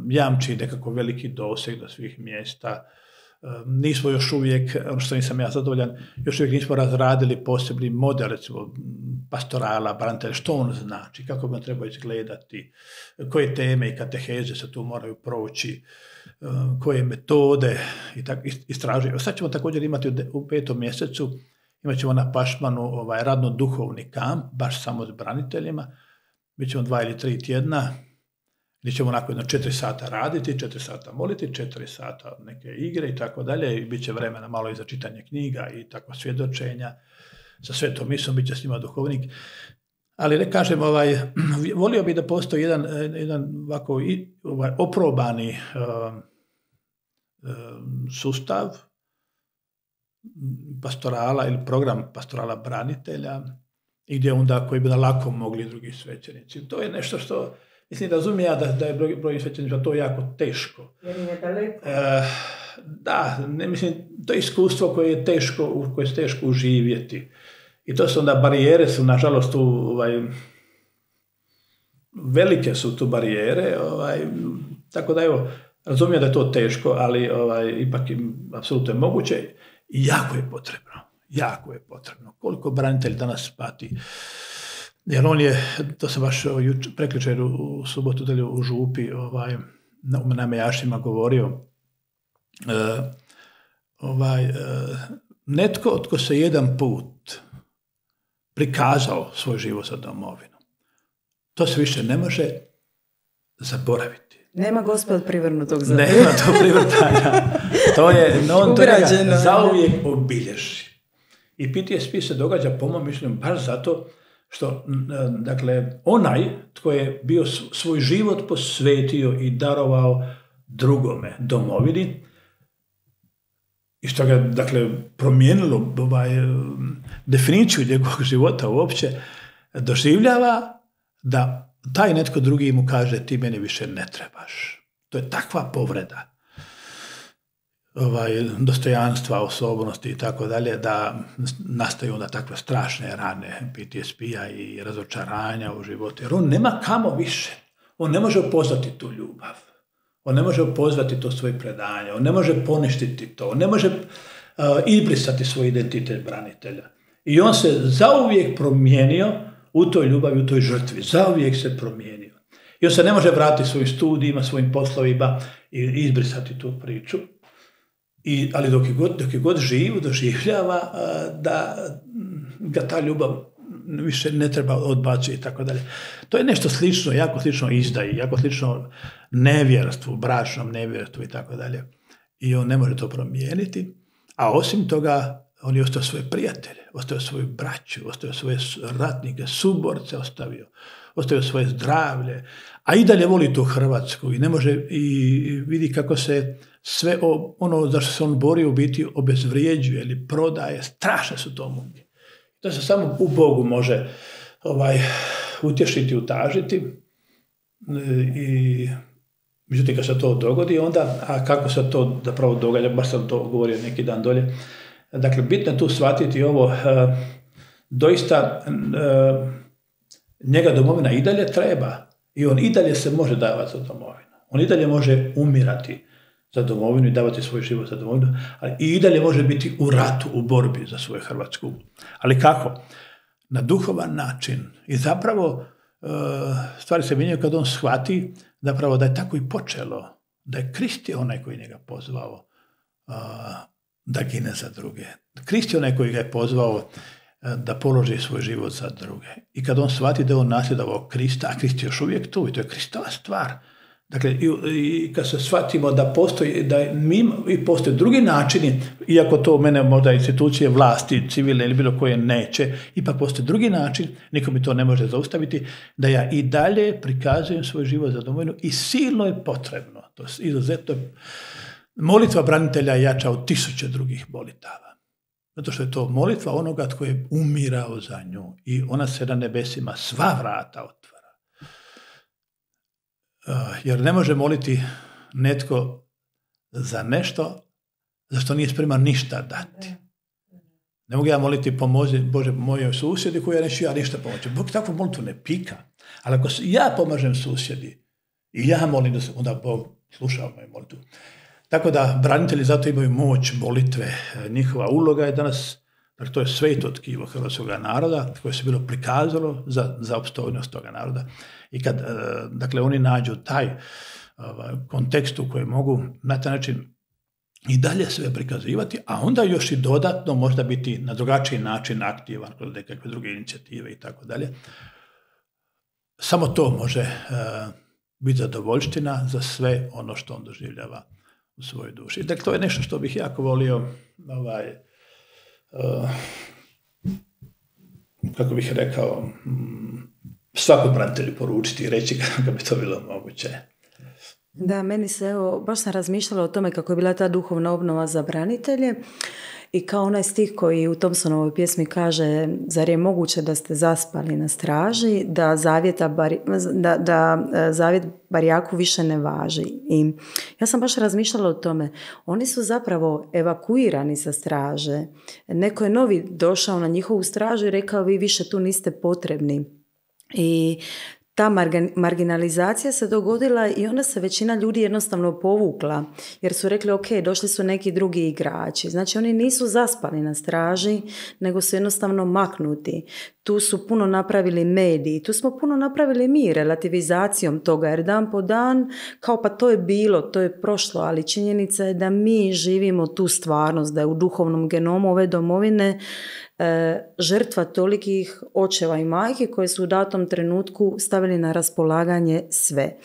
jamči nekako veliki doseg do svih mjesta. Nismo još uvijek, ono što nisam ja zadovoljan, još uvijek nismo razradili posebni model, recimo pastorala, branitelja, što on znači, kako bi on trebao izgledati, koje teme i kateheze se tu moraju proći, koje metode istražuju. Sad ćemo također imati u 5. mjesecu, imat ćemo na Pašmanu radno-duhovni kamp, baš samo s braniteljima, bit ćemo 2 ili 3 tjedna, gdje ćemo onako 4 sata raditi, 4 sata moliti, 4 sata neke igre i tako dalje, i bit će vremena malo i za čitanje knjiga i tako svjedočenja, sa svetom misom bit će s njima duhovnik. Ali ne kažem, volio bih da postoji jedan ovako oprobani sustav pastorala ili program pastorala branitelja, i gdje onda koji bi da lako mogli drugi svećenici. To je nešto što mislim, razumijem ja da je broj svećenika to jako teško. Jer je daleko. Da, mislim, to je iskustvo koje je teško uživjeti. I to su onda barijere, su nažalost tu, velike su tu barijere, tako da evo, razumijem da je to teško, ali ipak apsolutno je moguće i jako je potrebno. Koliko branitelj danas pati. Jer on je, to sam baš prekjučer u subotu u župi na Mejašima govorio, netko tko se jedan put prikazao svoj život za domovinu, to se više ne može zaboraviti. Nema Gospod privrnutog za nema to privrtanja. To je, on to njega zauvijek obilježi. I PTSP se događa, po mom mišljenju, baš zato što, dakle, onaj tko je bio svoj život posvetio i darovao drugome, domovini, i što ga, dakle, promijenilo definiciju njegovog života uopće, doživljava da taj netko drugi mu kaže ti meni više ne trebaš. To je takva povreda. dostojanstva, osobnosti i tako dalje, da nastaju onda takve strašne rane PTSP-a i razočaranja u životu. Jer on nema kamo više. On ne može opozvati tu ljubav. On ne može opozvati to svoje predanje. On ne može poništiti to. On ne može izbrisati svoj identitet branitelja. I on se zauvijek promijenio u toj ljubavi, u toj žrtvi. Zauvijek se promijenio. I on se ne može vratiti svojim studijima, svojim poslovima i izbrisati tu priču. Ali dok je god živ, doživljava da ga ta ljubav više ne treba odbaciti i tako dalje. To je nešto slično, jako slično izdaji, jako slično nevjerstvu, bračnom nevjerstvu i tako dalje. I on ne može to promijeniti. A osim toga, on je ostao svoje prijatelje, ostavio svoju braću, ostavio svoje ratnike, suborce ostavio svoje zdravlje, a i dalje voli tu Hrvatsku i ne može i vidi kako se sve ono za što se on bori u biti obezvrijeđuje ili prodaje. Strašne su to muke. To se samo u Bogu može utješiti, utažiti. I međutim, kad se to dogodi, onda, a kako se to zapravo događa, baš sam to govorio neki dan dolje, dakle, bitno je tu shvatiti ovo, doista njega domovina i dalje treba i on i dalje se može davati za domovinu. On i dalje može umirati za domovinu i davati svoj život za domovinu, ali i dalje može biti u ratu, u borbi za svoju Hrvatsku. Ali kako? Na duhovan način. I zapravo stvari se mijenjaju kad on shvati zapravo da je tako i počelo, da je Krist je onaj koji njega pozvao da gine za druge. Krist je onaj koji ga je pozvao da položi svoj život za druge. I kad on shvati da je on nasljedovao Krista, a Krist je još uvijek tu i to je Kristova stvar. Dakle, i kad se shvatimo da postoje drugi načini, iako to mene možda institucije vlasti, civilne ili bilo koje neće, ipak postoji drugi način, niko mi to ne može zaustaviti, da ja i dalje prikazujem svoj život za domovinu i silno je potrebno. To je izuzetno. Molitva branitelja je jača od 1000 drugih molitava. Zato što je to molitva onoga tko je umirao za nju i ona se na nebesima sva vrata otvara. Jer ne može moliti netko za nešto za što nije spreman ništa dati. Ne mogu ja moliti pomozi Bože mojoj susjedi koju ja neću ja ništa pomoći. Bog takvu molitvu ne pika. Ali ako ja pomažem susjedi i ja molim da se onda Bog sluša moju molitvu. Tako da branitelji zato imaju moć molitve. Njihova uloga je danas, dakle, to je sveto tkivo hrvatskog naroda koje se bilo prikazalo za opstojnost toga naroda. I kad dakle, oni nađu taj kontekst u kojem mogu na taj način i dalje sve prikazivati, a onda još i dodatno možda biti na drugačiji način aktivan kroz nekakve druge inicijative i tako dalje. Samo to može biti zadovoljština za sve ono što on doživljava u svojoj duši. Dakle, to je nešto što bih jako volio kako bih rekao, svakom branitelju poručiti i reći kako bi to bilo moguće. Da, meni se, baš sam razmišljala o tome kako je bila ta duhovna obnova za branitelje i kao onaj stih koji u Thompsonovoj pjesmi kaže: zar je moguće da ste zaspali na straži, da zavjet barjaku više ne važi. I ja sam baš razmišljala o tome. Oni su zapravo evakuirani sa straže. Neko je novi došao na njihovu stražu i rekao: vi više tu niste potrebni. I ta marginalizacija se dogodila i onda se većina ljudi jednostavno povukla, jer su rekli ok, došli su neki drugi igrači. Znači oni nisu zaspali na straži, nego su jednostavno maknuti. Tu su puno napravili mediji, tu smo puno napravili mi relativizacijom toga, jer dan po dan kao pa to je bilo, to je prošlo, ali činjenica je da mi živimo tu stvarnost, da je u duhovnom genomu ove domovine žrtva tolikih očeva i majki koje su u datom trenutku stavili na raspolaganje sve.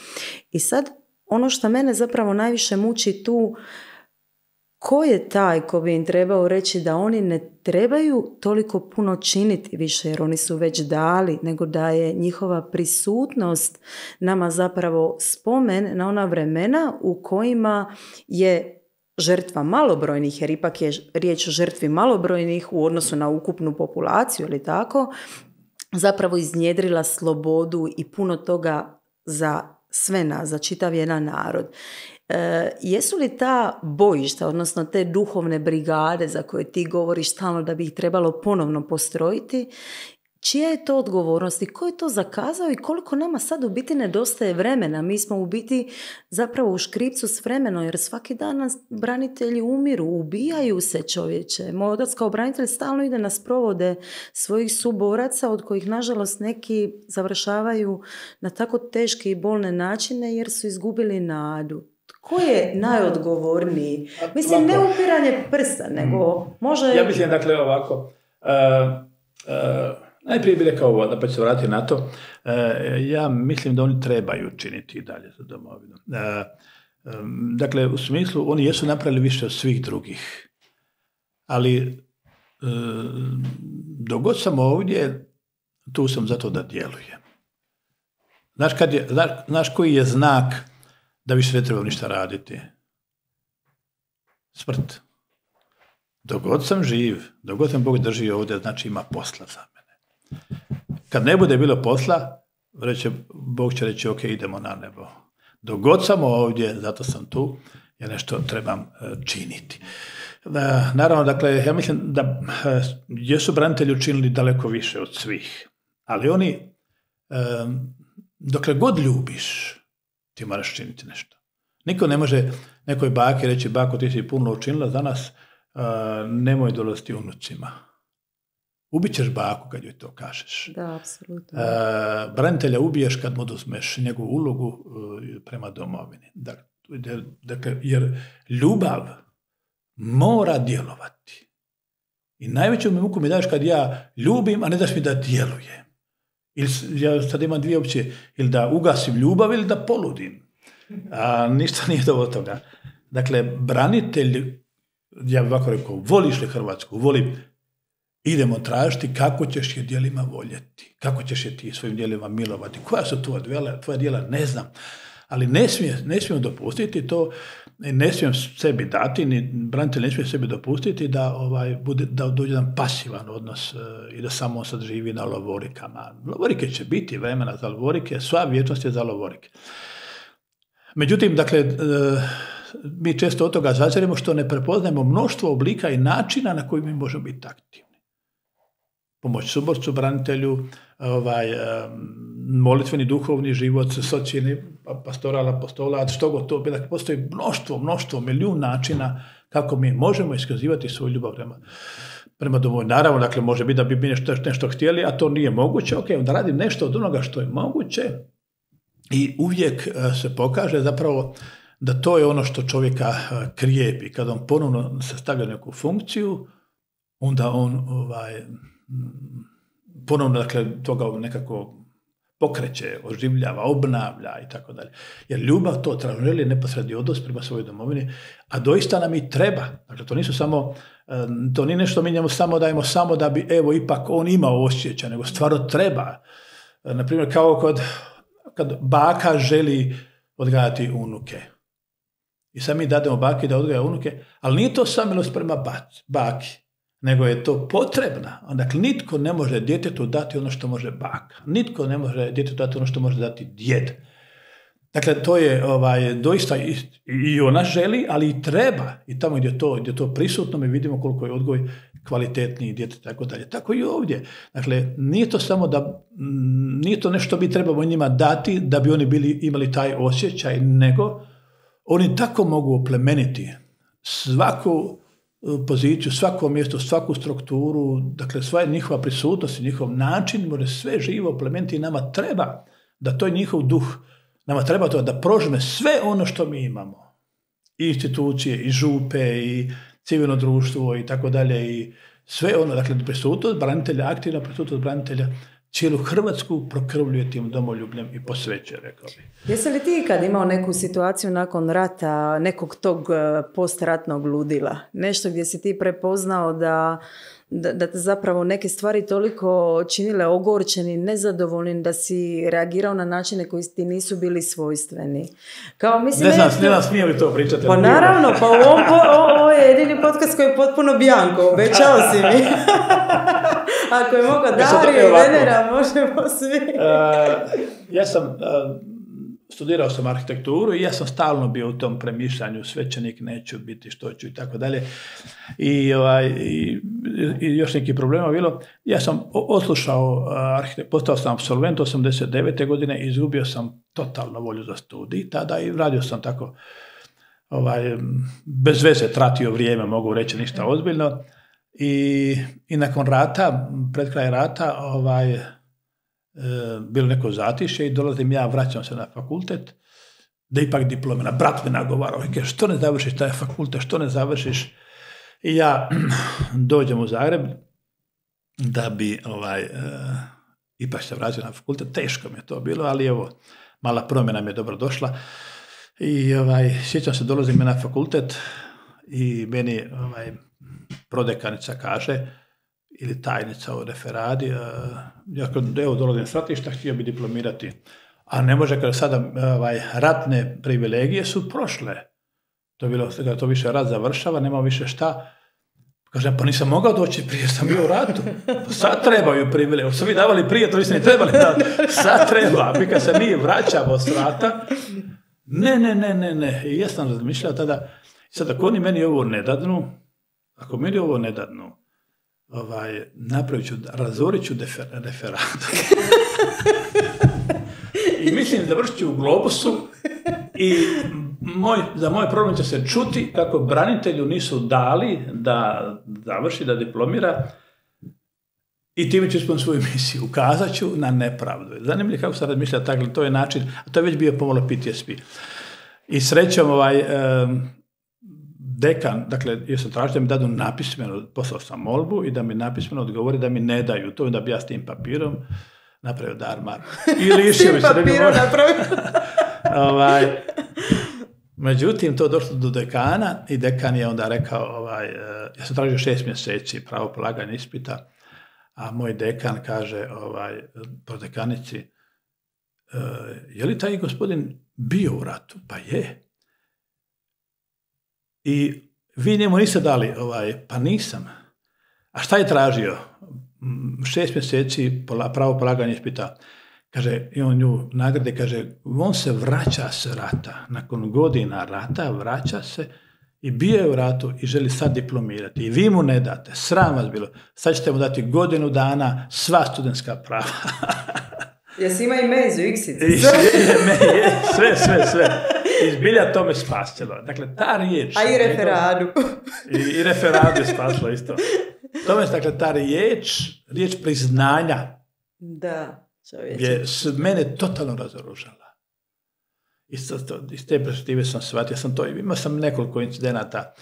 I sad ono što mene zapravo najviše muči tu, ko je taj ko bi im trebao reći da oni ne trebaju toliko puno činiti više, jer oni su već dali, nego da je njihova prisutnost nama zapravo spomen na ona vremena u kojima je žrtva malobrojnih, jer ipak je riječ o žrtvi malobrojnih u odnosu na ukupnu populaciju, ili tako, zapravo iznjedrila slobodu i puno toga za sve nas, za čitav jedan narod. Jesu li ta bojišta, odnosno te duhovne brigade za koje ti govoriš stalno da bi ih trebalo ponovno postrojiti, čija je to odgovornost i ko je to zakazao i koliko nama sad u biti nedostaje vremena? Mi smo u biti zapravo u škripcu s vremenom, jer svaki dan nas branitelji umiru, ubijaju se, čovječe. Moj otac kao branitelj stalno ide na sprovode svojih suboraca, od kojih nažalost neki završavaju na tako teške i bolne načine jer su izgubili nadu. Ko je najodgovorniji? Mislim, ne upiranje prsta, nego može... Ja mislim, dakle, ovako... Najprije bih rekao ovo, da pa ću se vratiti na to. Ja mislim da oni trebaju činiti i dalje za domovinu. Dakle, u smislu, oni jesu napravili više od svih drugih. Ali, dok god sam ovdje, tu sam zato da djelujem. Znaš koji je znak da više ne treba ništa raditi? Smrt. Dok god sam živ, dok god sam Bog drži ovdje, znači ima posla za mene. Kad ne bude bilo posla, Bog će reći, ok, idemo na nebo. Dok god sam ovdje, zato sam tu, ja nešto trebam činiti. Naravno, dakle, ja mislim da jesu branitelji učinili daleko više od svih, ali oni, dokle god ljubiš, ti moraš činiti nešto. Niko ne može nekoj baki reći, bako, ti si puno učinila za nas, nemoj dolaziti unucima. Ubit ćeš baku kad joj to kažeš. Da, apsolutno. Branitelja ubiješ kad mu oduzmeš njegovu ulogu prema domovini. Dakle, jer ljubav mora djelovati. I najveću muku mi daješ kad ja ljubim, a ne daš mi da djelujem. Ili ja sad imam dvije opcije, ili da ugasim ljubav ili da poludim. A ništa nije do toga. Dakle, branitelj, ja bih ovako rekao, voliš li Hrvatsku? Volim. Idemo tražiti kako ćeš je djelima voljeti, kako ćeš je ti svojim djelima milovati, koja su tvoja djela, ne znam. Ali ne smijem dopustiti to, ne smijem sebi dati, ni branitelj ne smije sebi dopustiti da dođe jedan pasivan odnos i da samo sad živi na lovorikama. Lovorike će biti vremena za lovorike, sva vječnost je za lovorike. Međutim, dakle, mi često od toga zaziremo što ne prepoznajemo mnoštvo oblika i načina na koji mi možemo biti aktivni. Pomoć suborcu, branitelju, molitveni duhovni život, socijalni, pastoral, apostolat, što god to bi. Dakle, postoji mnoštvo, milijun načina kako mi možemo iskazivati svoju ljubav prema domovini. Naravno, dakle, može biti da bi mi nešto htjeli, a to nije moguće. Ok, onda radim nešto od onoga što je moguće i uvijek se pokaže zapravo da to je ono što čovjeka krijepi. Kad on ponovno se stavlja neku funkciju, onda on ponovno, dakle, toga nekako pokreće, oživljava, obnavlja i tako dalje. Jer ljubav to želi neposredni odnos prema svojoj domovini, a doista nam i treba. Dakle, to nije nešto mi njemu samo dajemo samo da bi, evo, ipak on imao osjećaj, nego stvarno treba. Naprimjer, kao kad baka želi odgajati unuke. I sad mi dademo baki da odgaja unuke, ali nije to samilost prema baki, nego je to potrebna. Dakle, nitko ne može djetetu dati ono što može baka. Nitko ne može djetetu dati ono što može dati djed. Dakle, to je doista i ona želi, ali i treba. I tamo gdje je to prisutno, mi vidimo koliko je odgoj kvalitetniji djete, tako dalje. Tako i ovdje. Dakle, nije to samo nije to nešto bi trebalo njima dati da bi oni imali taj osjećaj, nego oni tako mogu oplemeniti svaku poziciju, svako mjesto, svaku strukturu, dakle sva njihova prisutnost i njihov način može sve živo oplemeniti i nama treba da to je njihov duh. Nama treba to da prožme sve ono što mi imamo. I institucije, i župe, i civilno društvo, i tako dalje, i sve ono, dakle, prisutnost branitelja, aktivna prisutnost branitelja, cijelu Hrvatsku prokrvljuje tim domoljubljem i posvećuje, rekao bih. Jesi li ti kad imao neku situaciju nakon rata, nekog tog postratnog ludila? Nešto gdje si ti prepoznao da te zapravo neke stvari toliko činile ogorčeni, nezadovoljni, da si reagirao na načine koji ti nisu bili svojstveni. Kao, mislim, ne znam smije li to pričati. Pa naravno, pa ovo je jedini podcast koji je potpuno bjanko, obećao si mi. Ako je mogao Dario i Venera, možemo svi. Ja sam studirao sam arhitekturu i ja sam stalno bio u tom premišljanju, svećenik neću biti, što ću i tako dalje. I još neki problema bilo. Ja sam odslušao postao sam apsolvent 89. godine i izgubio sam totalno volju za studij tada i radio sam tako bez veze tratio vrijeme, mogu reći ništa ozbiljno. I nakon rata, pred kraj rata, bilo neko zatišje i dolazim ja, vraćam se na fakultet, da ipak diplomira. Brat me nagovarao i kaže, što ne završiš taj fakultet, što ne završiš? I ja dođem u Zagreb da bi ipak se vratio na fakultet. Teško mi je to bilo, ali evo, mala promjena mi je dobro došla. I sjećam se, dolazim na fakultet i meni prodekanica kaže, ili tajnica u referadi, evo dolazim s ratišta, htio bi diplomirati. A ne može, kada sada ratne privilegije su prošle. To je bilo, kada to više rat završava, nema više šta. Kažem, pa nisam mogao doći prije, sam bio u ratu. Pa sad trebaju privilegije. Su vi davali prije, to niste ni trebali davati. Sad treba. Mi kad se mi vraćamo s rata, ne. I ja sam razmišljao tada, sad ako oni meni ovo ne dadnu, napravit ću, razorit ću referat. I mislim, završit ću u Globusu i za moj problem će se čuti kako branitelju nisu dali da završi, da diplomira i time ću ispuniti svoju misiju. Ukazat ću na nepravdu. Zanimljivo kako sam razmišljao, tako, to je način, a to je već bio pomalo PTSP. I srećom dekan, dakle, jer sam tražio da mi dadu napismeno, poslao sam molbu i da mi napismeno odgovori da mi ne daju to i da bi ja s tim papirom napravio darmar. I lišio mi se. S tim papirom napravio. Međutim, to došlo do dekana i dekan je onda rekao, ja sam tražio 6 mjeseci pravo polaganja ispita, a moj dekan kaže prodekanici, je li taj gospodin bio u ratu? Pa je. I vi njemu niste dali, pa nisam. A šta je tražio? 6 mjeseci pravo polaganja ispita. Kaže, i on nju nagrade, kaže, on se vraća s rata. Nakon godina rata vraća se i bio je u ratu i želi sad diplomirati. I vi mu ne date. Sram vas bilo. Sad ćete mu dati godinu dana sva studentska prava. Jesi ima i mezu, iksice? Sve. Izbilja to me spasilo. Dakle, ta riječ... A i referadu. I referadu je spasilo isto. To me, dakle, ta riječ priznanja je mene totalno razoružala. Iz te perspektive sam shvatio, imao sam nekoliko incidenata.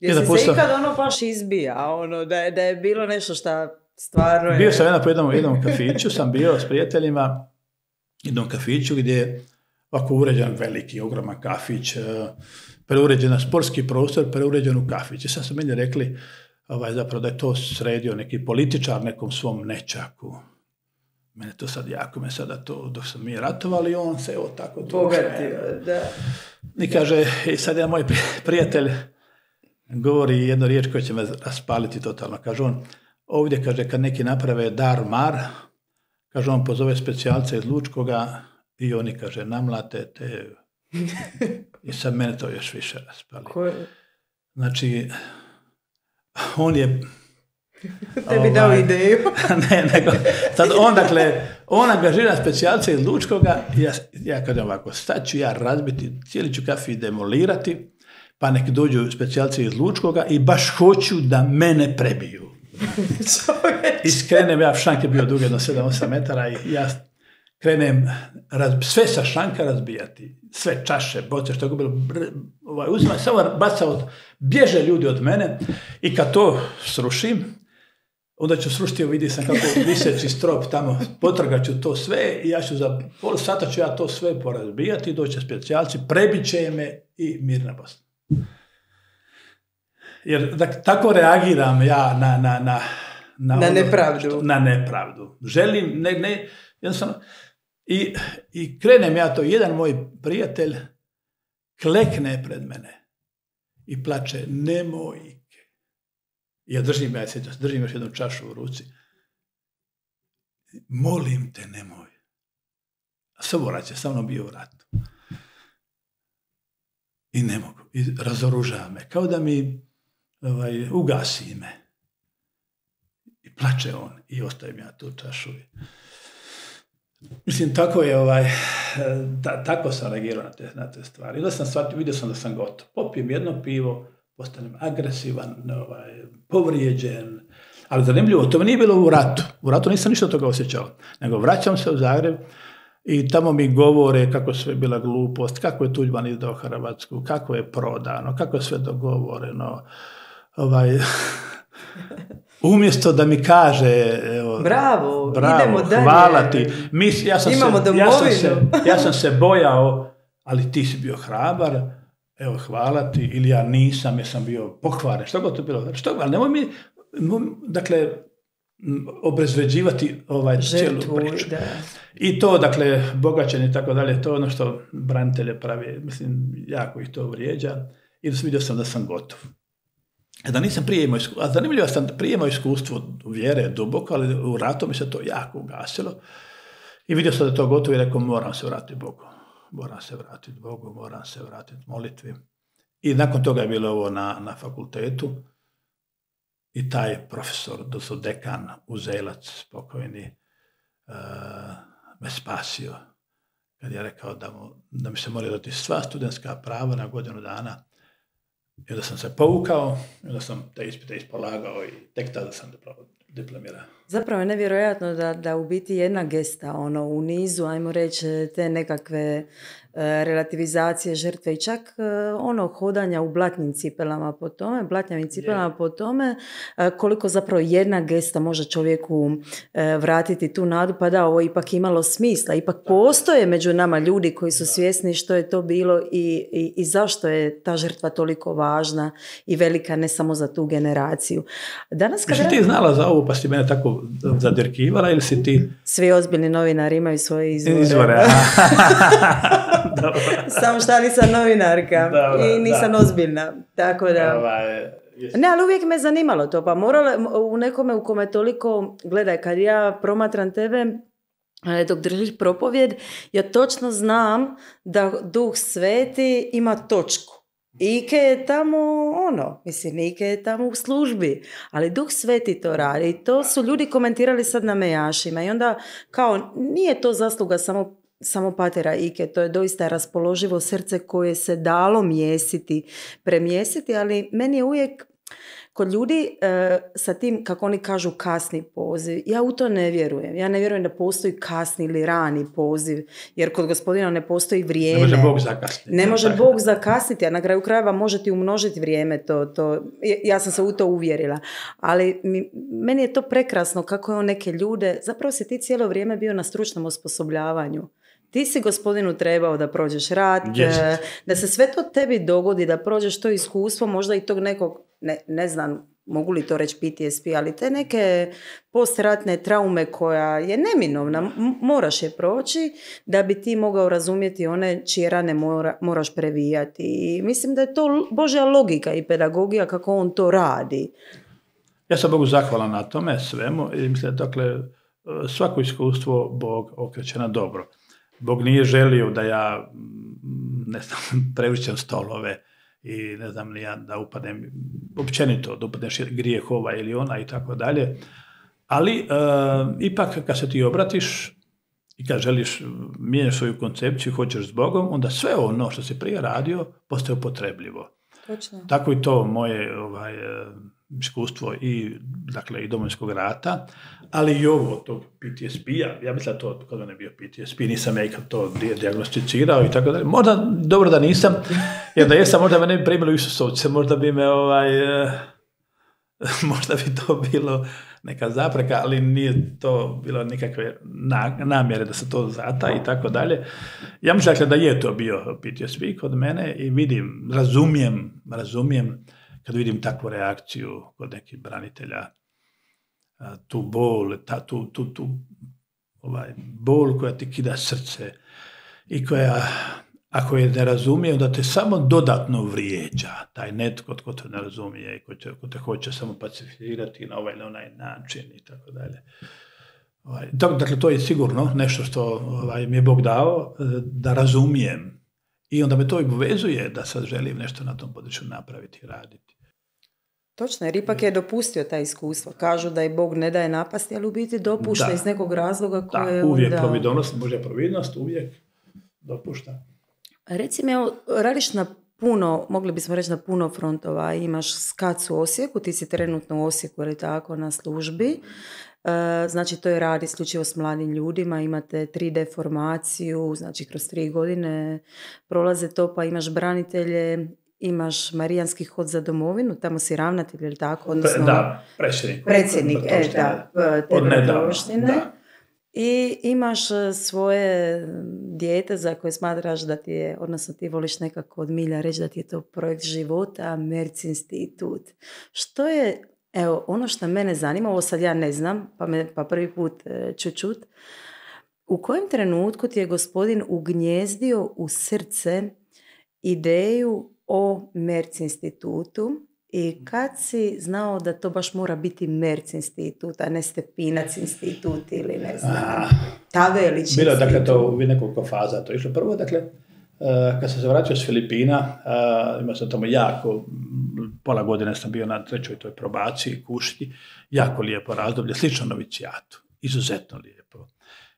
Jesi se ikad baš izbija, da je bilo nešto šta stvarno je... Bio sam po jednom kafiću, sam bio s prijateljima, jednom kafiću gdje je ovako uređen veliki, ogroman kafić, preuređen sportski prostor, preuređen u kafić. I sad su meni rekli zapravo da je to sredio neki političar nekom svom nečaku. Mene to sad jako me sada to, dok sam mi ratovali, on se evo tako... Bogatio, da. I kaže, i sad je moj prijatelj govori jednu riječ koja će me raspaliti totalno. Kaže on, ovdje, kaže, kad neki naprave dar-mar, kaže, on pozove specijalca iz Lučkoga i oni, kaže, namlate te... I sad mene to još više raspali. Znači, on je... Tebi dao ideju. nego, sad on angažira specijalce iz Lučkoga i ja kažem ovako, sad ću ja razbiti, cijeli ću kafi demolirati, pa nek dođu specijalci iz Lučkoga i baš hoću da mene prebiju. I skrenem, ja šank je bio dug jedno 7-8 metara i ja krenem sve sa šanka razbijati. Sve čaše, boce, što je bilo, uzimam, samo bacao, bježe ljudi od mene i kad to srušim, onda ću srušiti, vidi sam kako viseći strop tamo, potrgat ću to sve i ja ću za pol sata ću ja to sve porazbijati, doće specijalci, prebit će me i mirna Bosna. Jer tako reagiram ja na nepravdu. Na nepravdu. Želim, jednostavno, i krenem ja to, jedan moj prijatelj klekne pred mene i plače, nemoj. Ja držim još jednu čašu u ruci. Molim te, nemoj. Saborac je sa mnom bio u ratu. I ne mogu. I razoružava me. Kao da mi ugasi me. I plače on. I ostavim ja tu čašu. Mislim, tako je tako sam reagirao na te stvari. Onda sam shvatio, vidio sam da sam gotov. Popijem jedno pivo, postanem agresivan, povrijeđen. Ali zanimljivo, to mi nije bilo u ratu. U ratu nisam ništa toga osjećao. Nego vraćam se u Zagreb i tamo mi govore kako sve bila glupost, kako je Tuđman izdao Hrvatsku, kako je prodano, kako je sve dogovoreno. Umjesto da mi kaže bravo, idemo dalje. Hvala ti. Ja sam se bojao, ali ti si bio hrabar, evo hvala ti, ili ja nisam, jer sam bio pokvaren. Što god to bilo? Ali nemoj mi, dakle, obezvređivati cijelu priču. Da. I to, dakle, bogaćenje i tako dalje, to je ono što branitelje pravi, mislim, jako ih to vrijeđa. I vidio sam da sam gotov. Da nisam prije imao iskustvo, a zanimljivo sam prije imao iskustvo vjere duboko, ali u ratu mi se to jako ugasilo. I vidio sam da to gotovo i rekao, moram se vratiti Bogu. Moram se vratiti Bogu, moram se vratiti molitvi. I nakon toga je bilo ovo na fakultetu. I taj profesor, odnosno dekan Uzelac, spokojni, me spasio. Kad je rekao da mi se mora dati sva studentska prava na godinu dana. I onda sam se povukao, i onda sam te ispite ispolagao i tek tada sam diplomirao. Zapravo je nevjerojatno da u biti jedna gesta u nizu, ajmo reći, te nekakve relativizacije žrtve i čak hodanja u blatnim cipelama po tome, blatnjavim cipelama po tome, koliko zapravo jedna gesta može čovjeku vratiti tu nadu, pa da, ovo ipak imalo smisla, ipak postoje među nama ljudi koji su svjesni što je to bilo i zašto je ta žrtva toliko važna i velika, ne samo za tu generaciju. Danas kada... ti znala za ovo pa si mene tako zadirkivala ili si ti... Svi ozbiljni novinari imaju svoje izvore. Samo što nisam novinarka i nisam ozbiljna. Tako da... Ne, ali uvijek me zanimalo to. Pa morala u nekome u kome toliko... Gledaj, kad ja promatram tebe, dok držiš propovjed, ja točno znam da Duh Sveti ima točku. Ike je tamo Ike je tamo u službi, ali Duh Sveti to radi i to su ljudi komentirali sad na Mejašima i onda kao nije to zasluga samo patera Ike, to je doista raspoloživo srce koje se dalo premjesiti, ali meni je uvijek kod ljudi sa tim, kako oni kažu, kasni poziv, ja u to ne vjerujem. Ja ne vjerujem da postoji kasni ili rani poziv, jer kod Gospodina ne postoji vrijeme. Ne može Bog zakasniti. Ne može Bog zakasniti, a na kraju krajeva može ti umnožiti vrijeme. Ja sam se u to uvjerila. Ali meni je to prekrasno kako je on neke ljude, zapravo si ti cijelo vrijeme bio na stručnom osposobljavanju. Ti si Gospodinu trebao da prođeš rat, da se sve to tebi dogodi, da prođeš to iskustvo, možda i tog nekog, ne znam, mogu li to reći PTSP, ali te neke postratne traume koja je neminovna, moraš je proći da bi ti mogao razumjeti one čije rane moraš previjati. I mislim da je to Božja logika i pedagogija kako on to radi. Ja sam Bogu zahvalan na tome svemu i mislim da dakle, svako iskustvo Bog okreće na dobro. Bog nije želio da ja, ne znam, prevrćem stolove i ne znam ni ja da upadnem, općenito da upadneš grijeh ova ili ona i tako dalje. Ali ipak kad se ti obratiš i kad želiš mijenjaš svoju koncepciju, hoćeš s Bogom, onda sve ono što si prije radio postaje upotrebljivo. Točno. Tako i to moje iskustvo i Domovinskog rata, ali i ovo tog PTSP-a, ja mislim da to kod mene bio PTSP, nisam ja ikad to dijagnosticirao i tako dalje. Možda dobro da nisam, jer da jesam, možda me ne bi primili u Isusovce, možda bi me možda bi to bilo neka zapreka, ali nije to bilo nikakve namjere da se to zata i tako dalje. Ja mislim da je to bio PTSP kod mene i vidim, razumijem kad vidim takvu reakciju kod nekih branitelja, tu bol, tu bol koja ti kida srce i koja, ako je ne razumije, onda te samo dodatno vrijeđa. Taj netko tko te ne razumije i ko te hoće samo pacificirati na ovaj ili onaj način i tako dalje. Dakle, to je sigurno nešto što mi je Bog dao da razumijem. I onda me to i povezuje da sad želim nešto na tom području napraviti i raditi. Točno, jer ipak je dopustio ta iskustva. Kažu da i Bog ne daje napasti, ali u biti dopušta iz nekog razloga koje je uvijek onda... providonost, Božja providnost uvijek dopušta. Reci mi, radiš na puno, mogli bismo reći na puno frontova. Imaš SKAC u Osijeku, ti si trenutno u Osijeku, ili tako, na službi. Znači, to je rad isključivo s mladim ljudima, imate 3D formaciju, znači kroz 3 godine prolaze to, pa imaš branitelje, imaš Marijanski hod za domovinu, tamo si ravnatelj, ili tako? Odnosno, predsjednik, te Bratoštine. I imaš svoje dijete za koje smatraš da ti je, odnosno ti voliš nekako od milja reći da ti je to projekt života, Merc institut. Što je, evo, ono što mene zanima, ovo sad ja ne znam, pa prvi put ću čut, u kojem trenutku ti je Gospodin ugnjezdio u srce ideju o Merc institutu i kad si znao da to baš mora biti Merc institut, a ne Stepinac institut ili ne znam, Tavelić institut? Bilo je, dakle, to u nekoliko faza to išlo. Prvo, dakle, kad sam se vratio s Filipina, imao sam tamo pola godine sam bio na 3. toj probaciji, kušti, jako lijepo razdoblje, slično novicijatu, izuzetno lijepo.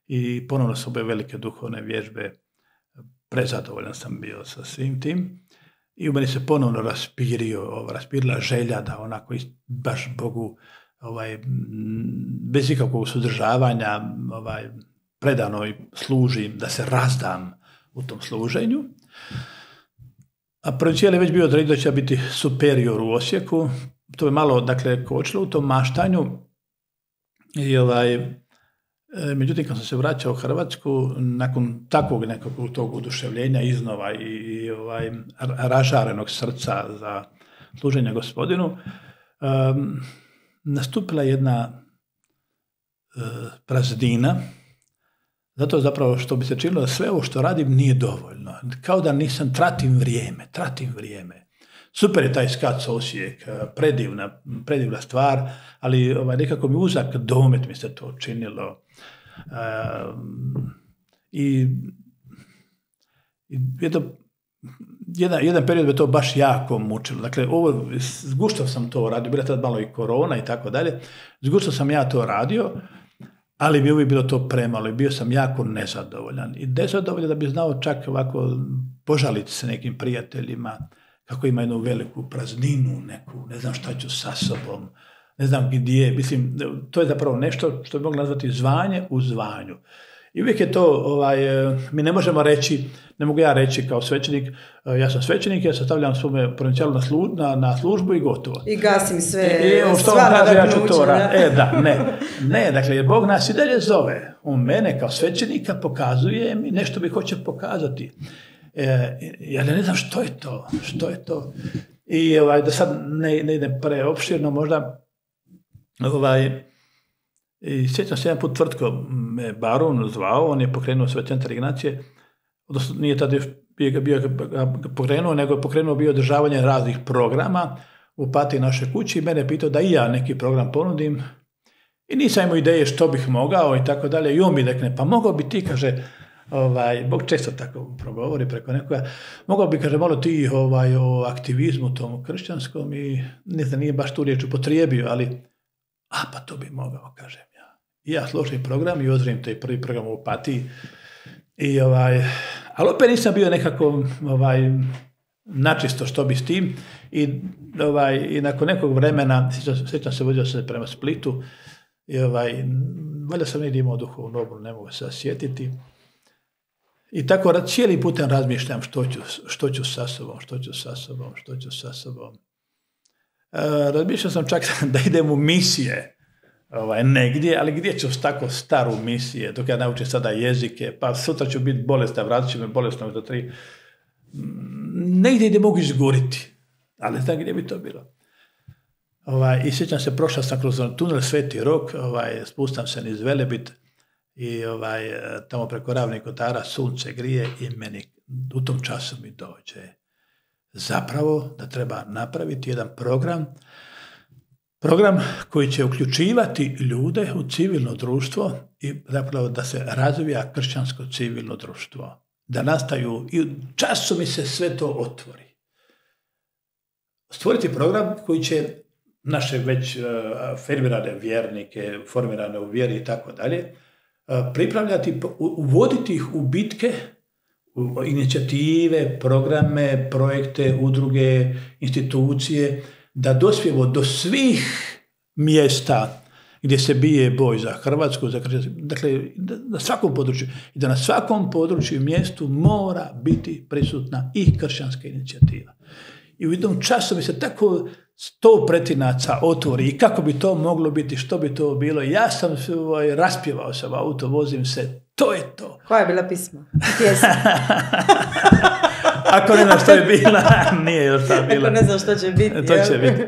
I ponovno su ove velike duhovne vježbe, prezadovoljan sam bio sa svim tim. I u meni se ponovno raspirila želja da onako baš Bogu bez ikakvog suzdržavanja predano služim, da se razdam u tom služenju. A provincijal je već bio odredio da će biti superior u Osijeku. To je malo, dakle, kočilo u tom maštanju. I međutim, kad sam se vraćao u Hrvatsku, nakon takvog nekog tog oduševljenja iznova i ražarenog srca za služenje Gospodinu, nastupila jedna praznina, zato zapravo što bi se činilo da sve ovo što radim nije dovoljno. Kao da nisam, tratim vrijeme. Super je taj SKAC Osijek, predivna stvar, ali nekako mi uzak domet mi se to činilo. I jedan period me to baš jako mučilo. Dakle, zguštao sam to radio, bila tad malo i korona i tako dalje, zguštao sam ja to radio, ali bi uvijek bilo to premalo i bio sam jako nezadovoljan. I nezadovoljan da bi znao čak ovako požaliti se nekim prijateljima, kako ima jednu veliku prazninu, neku, ne znam šta ću sa sobom, ne znam gdje, mislim, to je zapravo nešto što bi mogli nazvati zvanje u zvanju. I uvijek je to, mi ne možemo reći, ne mogu ja reći kao svećenik, ja sam svećenik, ja se stavljam svome provincijalu na službu i gotovo. I gasim sve, što on kaže, ja ću to ne, dakle, jer Bog nas i dalje zove. On mene kao svećenika pokazuje mi nešto mi hoće pokazati. Ja ne znam što je to. I da sad ne idem preopširno možda, i sjećam se jedan put tvrtko me Barun zvao, on je pokrenuo svoj centar Ignacije, odnosno nije tada još bio pokrenuo, nego je pokrenuo bio održavanje raznih programa u Opatiji naše kući i mene je pitao da i ja neki program ponudim i nisam imao ideje što bih mogao i tako dalje i on mi rekne, pa mogao bi ti, kaže, Bog često tako progovori preko nekoga, mogao bi, kaže, malo ti o aktivizmu tom kršćanskom i ne znam, nije baš tu riječ upotrijebio, ali pa to bi mogao, kažem ja. I ja složim program i održim taj prvi program u Opatiji. Ali opet nisam bio nekako načisto što bi s tim i nakon nekog vremena, sjećam se, vozio se prema Splitu i valjda sam negdje imao duhovnu obnovu, ne mogu se sjetiti. I tako cijeli putem razmišljam što ću sa sobom. Razmišljao sam čak da idem u misije negdje, ali gdje ću tako staru misije, dok ja naučim sada jezike, pa sutra ću biti bolestan, vratit ću me bolestan za 3. Negdje gdje mogu izgoriti, ali znam gdje bi to bilo. I sjećam se, prošao sam kroz tunel Sveti Rok, spustam se niz Velebit i tamo preko Ravnih Kotara sunce grije i meni u tom času mi dođe zapravo da treba napraviti jedan program Program koji će uključivati ljude u civilno društvo i zapravo da se razvija kršćansko civilno društvo. Da nastaju, i časom mi se sve to otvori. Stvoriti program koji će naše već formirane vjernike, formirane u vjeri i tako dalje, pripravljati, uvoditi ih u bitke, u inicijative, programe, projekte, udruge, institucije, da dospijemo do svih mjesta gdje se bije boj za Hrvatsku, za kršćanstvo, dakle, na svakom području. I da na svakom području i mjestu mora biti prisutna i kršćanska inicijativa. I u jednom času mi se tako 100 pretinaca otvori i kako bi to moglo biti, što bi to bilo. Ja sam raspjevao sam auto, vozim se, to je to. Koja je bila pisma? Pjesma. Ako ne znam što je bila, nije još šta bila. Ako ne znam što će biti. To će biti.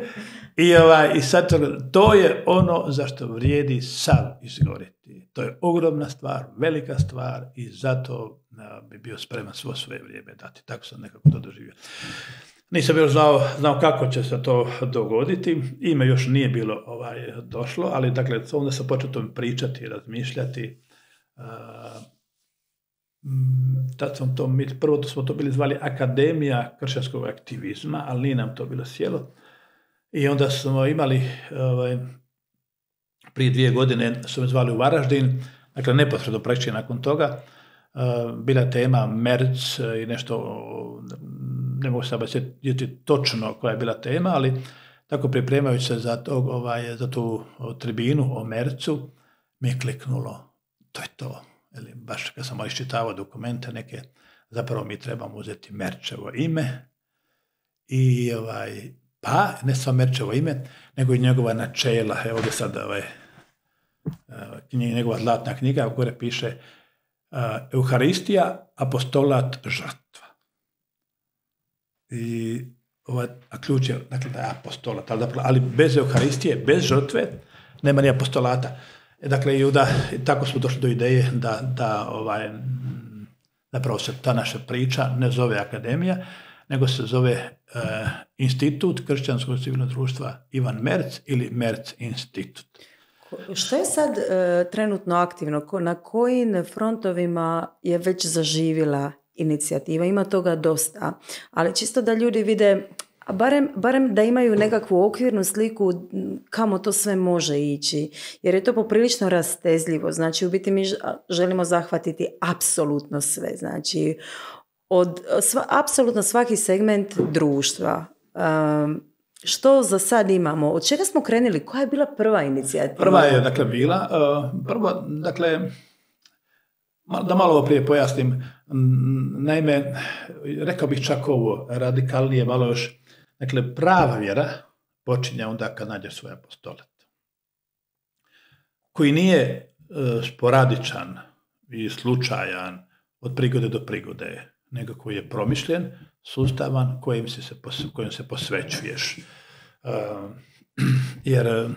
I sad to je ono za što vrijedi sav izgoriti. To je ogromna stvar, velika stvar i zato bi bio spreman svo svoje vrijeme dati. Tako sam nekako to doživio. Nisam još znao kako će se to dogoditi. Ime još nije bilo došlo, ali dakle, onda sam počeo to pričati i razmišljati. Tad sam to, prvo smo to bili zvali Akademija kršćanskog aktivizma, ali nije nam to bilo sjelo. I onda smo imali, prije 2 godine su me zvali u Varaždin, dakle neposredno praktički nakon toga, bila tema Merc i nešto, ne mogu sad sjetiti točno koja je bila tema, ali tako pripremajući se za tu tribinu o Mercu, mi je kliknulo, to je to. Ili baš kad sam iščitavao dokumente neke, zapravo mi trebamo uzeti Merčevo ime i pa ne samo Merčevo ime, nego i njegova načela. Evo ovdje sad njegova zlatna knjiga u kojoj piše Euharistija, apostolat, žrtva. I ključ je, dakle, da je apostolat, ali bez Euharistije, bez žrtve, nema ni apostolata. Dakle, tako smo došli do ideje da zapravo se ta naša priča ne zove akademija, nego se zove Institut kršćanskog civilnog društva Ivan Merc ili Merc institut. Što je sad trenutno aktivno? Na kojim frontovima je već zaživjela inicijativa? Ima toga dosta, ali čisto da ljudi vide, barem da imaju nekakvu okvirnu sliku kamo to sve može ići, jer je to poprilično rastezljivo. Znači, u biti mi želimo zahvatiti apsolutno sve, znači apsolutno svaki segment društva. Što za sad imamo? Od čega smo krenuli? Koja je bila prva inicijativa? Prva je, dakle, bila, da malo ovo prije pojasnim, naime, rekao bih čak ovo radikalnije, malo još. Dakle, prava vjera počinje onda kad nađe svoj apostolat, koji nije sporadičan i slučajan od prigode do prigode, nego koji je promišljen, sustavan, kojim se posvećuješ. Jer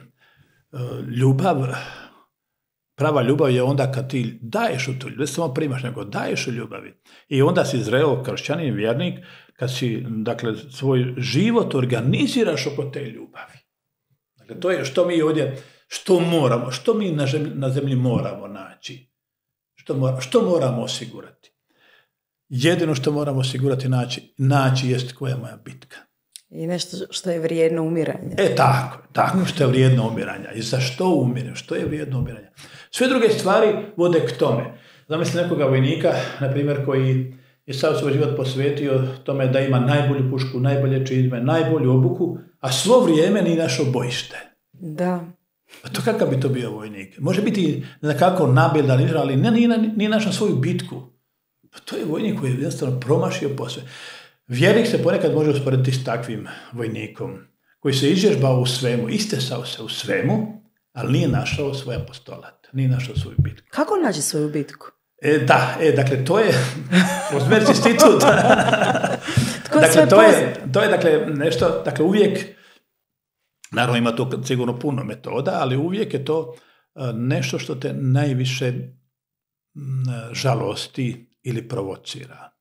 prava ljubav je onda kad ti daješ u to, ne samo primaš, nego daješ u ljubavi. I onda si zreo kršćanin, vjernik, kad si, dakle, svoj život organiziraš oko te ljubavi. Dakle, to je što mi ovdje, što mi na zemlji moramo naći, što moramo osigurati. Jedino što moramo osigurati naći jest koja je moja bitka. I nešto što je vrijedno umiranja. Tako, što je vrijedno umiranja. I za što umirem, što je vrijedno umiranja. Sve druge stvari vode k tome. Zamisli nekoga vojnika, na primjer, koji je sav svoj život posvetio tome da ima najbolju pušku, najbolje čizme, najbolju obuku, a svo vrijeme nije našao bojište. Da. A to kakav bi to bio vojnik? Može biti nekako nabildan, ali nije našao svoju bitku. Pa to je vojnik koji je jednostavno promašio posve. Vjernik se ponekad može usporediti s takvim vojnikom, koji se izvježbao u svemu, istesao se u svemu, ali nije našao svoj apostolat, nije našao svoju bitku. Kako naći svoju bitku? Dakle, to je Merc institut. Dakle, to je dakle, nešto, dakle, uvijek, naravno ima to sigurno puno metoda, ali uvijek je to nešto što te najviše žalosti ili provocira.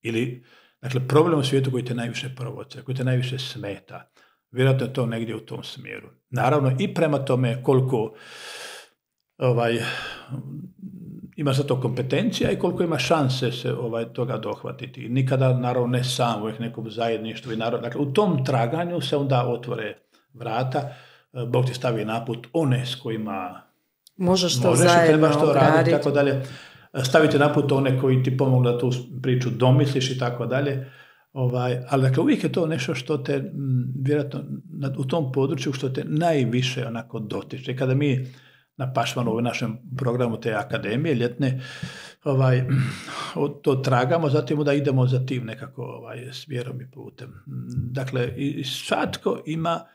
Ili, dakle, problem u svijetu koji te najviše provocira, koji te najviše smeta. Vjerojatno je to negdje u tom smjeru. Naravno i prema tome koliko ima za to kompetencija i koliko ima šanse se toga dohvatiti. Nikada, naravno, ne sam, uvijek nekom zajedništvu. Dakle, u tom traganju se onda otvore vrata, Bog ti stavi na put one s kojima možeš to zajedno raditi, tako dalje. Staviti na put one koji ti pomogu da tu priču domisliš i tako dalje. Ali dakle, uvijek je to nešto što te, vjerojatno, u tom području što te najviše onako dotiče. Kada mi na Pašmanu, u našem programu te akademije ljetne, to tragamo, zatim da idemo za tim nekako smjerom i putem. Dakle, i svatko ima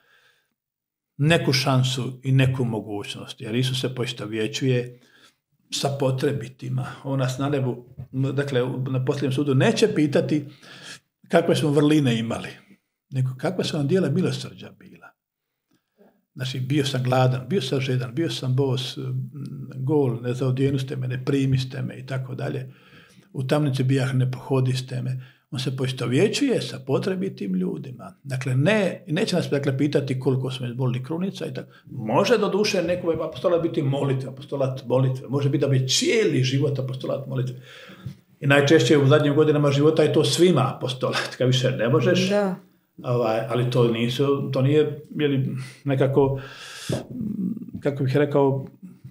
neku šansu i neku mogućnost, jer Isus se poistovjećuje sa potrebitima. On nas na nebu, dakle, na posljednjem sudu neće pitati kakve smo vrline imali, nego kakva su nam djela milosrđa bila. Znači, bio sam gladan, bio sam žedan, bio sam bos, gol, ne zaodjenuste me, ne primiste me i tako dalje. U tamnici bijah, ne pohodiste me. On se poistovjećuje sa potrebitim ljudima. Dakle, neće nas pitati koliko smo izbolili krunica i tako. Može do duše nekog apostolat biti molitve, apostolat molitve. Može biti da bi cijeli život apostolat molitve. I najčešće u zadnjim godinama života je to svima apostolat, kad više ne možeš. Da. Ali to nije nekako, kako bih rekao,